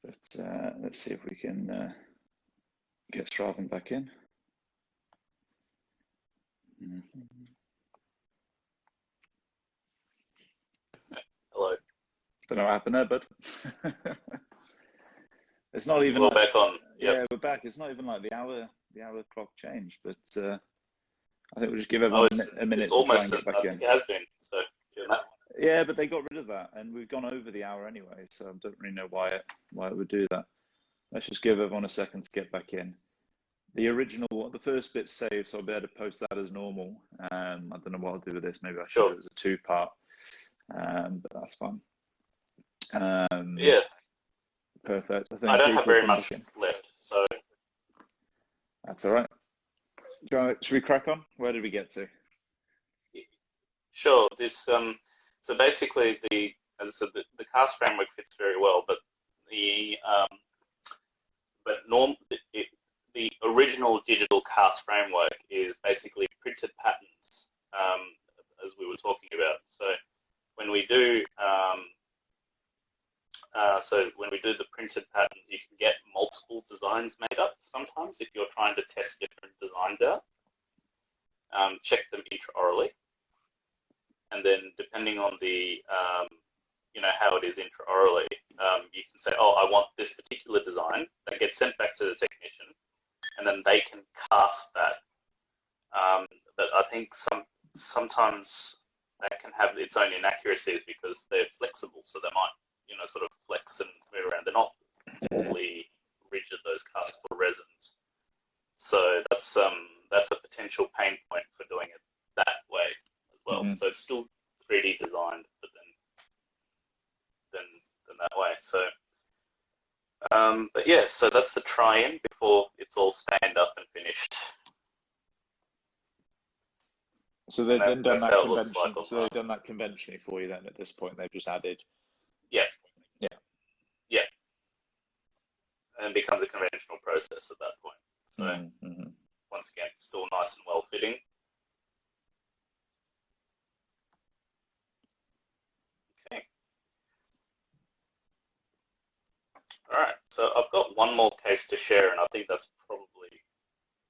but let's see if we can get Sravan back in. Hello. Don't know what happened there, bud. It's not even. We're back on. Yep. Yeah, we're back. It's not even like the hour clock changed, but I think we'll just give everyone a minute to try and get back in. It has been. So yeah, but they got rid of that, and we've gone over the hour anyway, so I don't really know why it would do that. Let's just give everyone a second to get back in. The first bit's saved, so I'll be able to post that as normal. I don't know what I'll do with this. Maybe I should do it as a 2-part, but that's fine. Yeah. Perfect. I don't have very much left, so that's all right. Should we crack on? Where did we get to? Sure. This so basically as I said, the cast framework fits very well, but the original digital cast framework is basically printed patterns, as we were talking about. So when we do the printed patterns, you can get multiple designs made up sometimes if you're trying to test different designs out. Check them intraorally, and then depending on the how it is intraorally, you can say, oh, I want this particular design. That gets sent back to the technician, and then they can cast that. But I think sometimes that can have its own inaccuracies because they're flexible, so they might sort of flex and move around. They're not fully rigid, those castable resins. So that's a potential pain point for doing it that way as well. So it's still 3D designed, but then that way. So but yeah, so that's the try-in before it's all stand up and finished. So they've done that convention. So they've done that conventionally for you then. At this point, they've just added. Yeah. And it becomes a conventional process at that point. So once again, it's still nice and well fitting. Okay. All right. So I've got one more case to share, and I think that's probably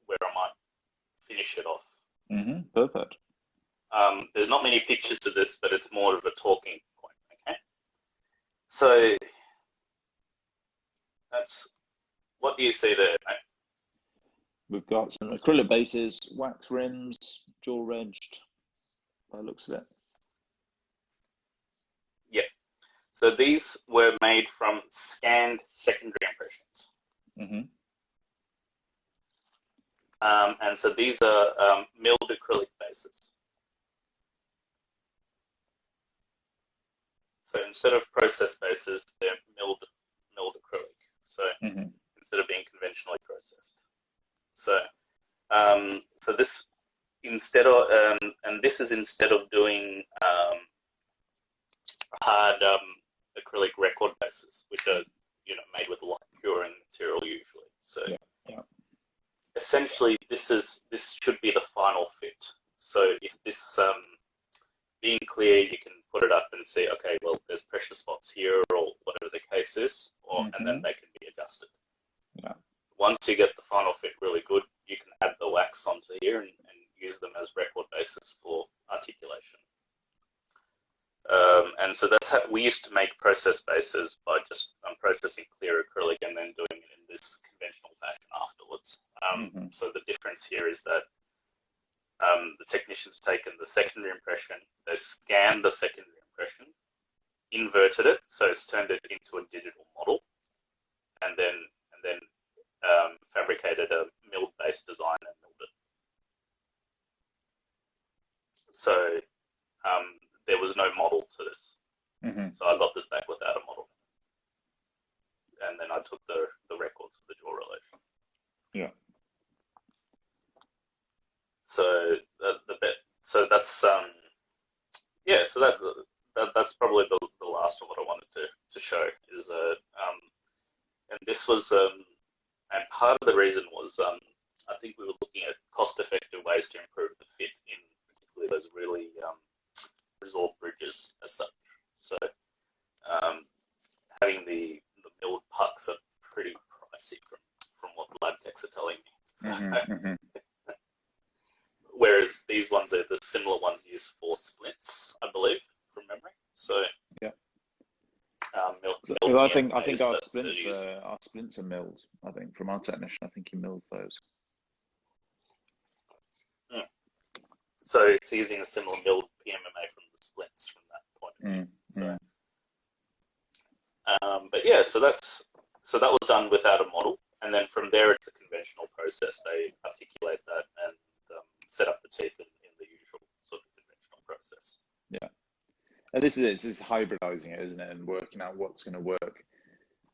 where I might finish it off. Perfect. There's not many pictures to this, but it's more of a talking point. Okay. So that's what do you see there, mate? We've got some acrylic bases, wax rims, dual edged by the looks of it. Yeah. So these were made from scanned secondary impressions. Mm-hmm. And so these are milled acrylic bases. So instead of processed bases, they're milled acrylic. So instead of being conventionally processed. So so this instead of and this is instead of doing hard acrylic record bases, which are made with light curing material usually. So essentially, this should be the final fit. So if this being clear, you can put it up and see, okay, well, there's pressure spots here or whatever the case is, and then they can be adjusted. Yeah. Once you get the final fit really good, you can add the wax onto here and use them as record bases for articulation. And so that's how we used to make process bases by just processing clear acrylic and then doing it in this conventional fashion afterwards. So the difference here is that the technician's taken the secondary impression, they scanned the secondary impression, inverted it, so it's turned it into a digital model, and then fabricated a milled-based design and milled it. So there was no model to this. So I got this back without a model. And then I took the records for the jaw relation. Yeah. So so that's so that's probably the last of what I wanted to show is and this was and part of the reason was I think we were looking at cost-effective ways to improve the fit in particularly those really resorbed bridges as such. So having the milled pucks are pretty pricey from what the lab techs are telling me. So, whereas these ones are the similar ones used for splints, I believe, from memory. So yeah. milled I think our splints are milled. I think from our technician, I think he milled those. So it's using a similar milled PMMA from the splints from that point of view. So, but yeah, so that was done without a model, and then from there it's a conventional process. They articulate that and set up the teeth in the usual sort of conventional process. Yeah, and this is hybridizing it, isn't it, and working out what's going to work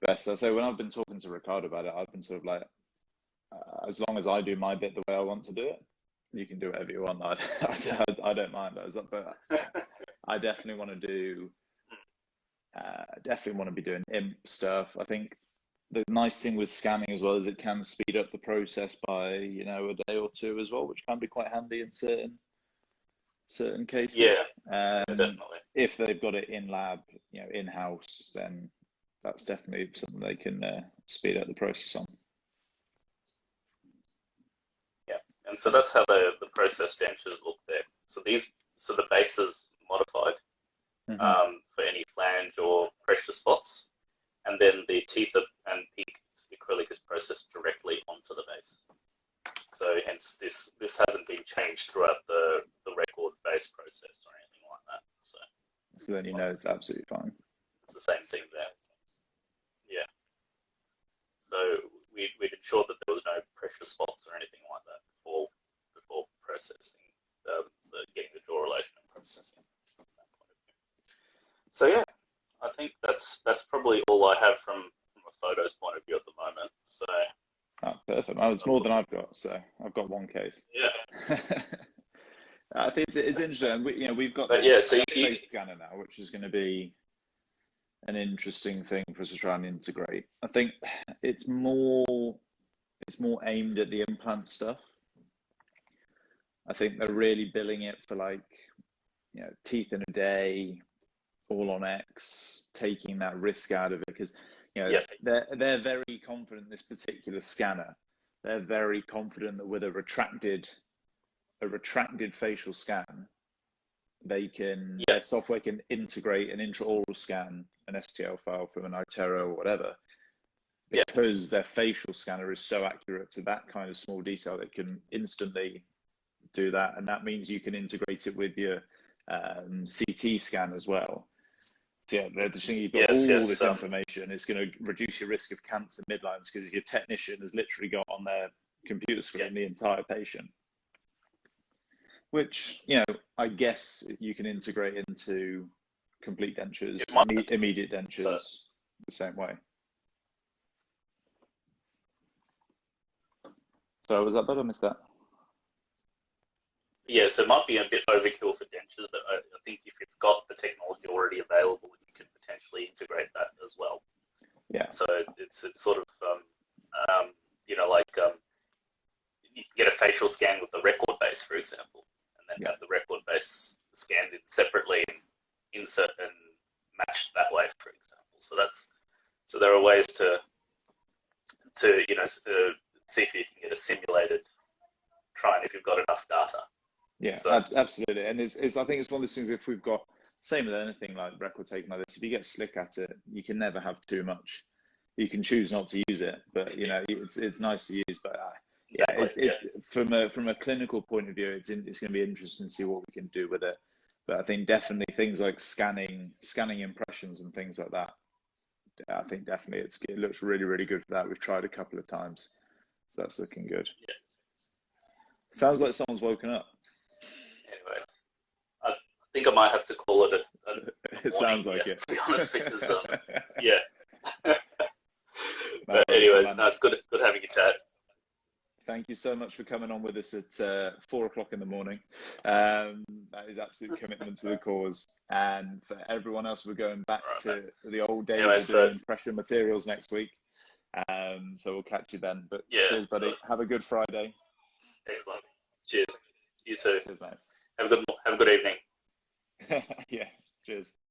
best. So when I've been talking to Ricardo about it, I've been sort of like, as long as I do my bit the way I want to do it, you can do whatever you want. I don't mind those, but I definitely want to do. Definitely want to be doing imp stuff. I think the nice thing with scanning as well is it can speed up the process by a day or two as well, which can be quite handy in certain cases. Yeah, definitely. If they've got it in lab, in house, then that's definitely something they can speed up the process on. And so that's how the process dentures look there. So the base is modified for any flange or pressure spots, and then the teeth and peak acrylic is processed directly onto the base. So hence this hasn't been changed throughout the record base process or anything like that. So then it's absolutely fine. It's the same thing there. Yeah. So we ensured that there was no pressure spots or anything like that before processing, getting the jaw relation and processing. From that point of view. So yeah, I think that's probably all I have from a photos point of view at the moment. So. Oh, perfect. It's more than I've got, so I've got one case. Yeah. I think it's interesting. We've got face scanner now, which is going to be an interesting thing for us to try and integrate. I think it's more aimed at the implant stuff. I think they're really billing it for teeth in a day, all on X, taking that risk out of it because they're very confident this particular scanner. They're very confident that with a retracted facial scan, their software can integrate an intraoral scan, an STL file from an iTero or whatever, because their facial scanner is so accurate to that kind of small detail, it can instantly do that. And that means you can integrate it with your CT scan as well. So yeah, the thing, you've got all this information. It's going to reduce your risk of cancer midlines because your technician has literally got on their computer screen the entire patient. Which, you know, I guess you can integrate into complete dentures, immediate dentures, the same way. So was that better? I missed that. Yes, it might be a bit overkill for dentures, but I think if you've got the technology already available, you could potentially integrate that as well. Yeah. So it's sort of, you know, like you can get a facial scan with the record base, for example, and then have the record base scanned in separately and insert and match that way, for example. So there are ways to you know, see if you can get a simulated try if you've got enough data. Yeah, so, absolutely. And it's I think it's one of those things, if we've got, same with anything like record taking like this, if you get slick at it, you can never have too much. You can choose not to use it, but you know, it's nice to use. But it's from a clinical point of view, it's going to be interesting to see what we can do with it. But I think definitely things like scanning impressions and things like that, I think definitely it looks really, really good for that. We've tried a couple of times, so that's looking good. Yeah. Sounds like someone's woken up. Anyways, I think I might have to call it a it sounds like it. To be honest, because But anyways, no, it's good having a chat. Thank you so much for coming on with us at 4 o'clock in the morning. That is absolute commitment to the cause. And for everyone else, we're going back to the old days of doing impression materials next week. So we'll catch you then. But cheers, buddy. Have a good Friday. Excellent. Cheers. You too. Cheers, mate. Have a good evening. Yeah. Cheers.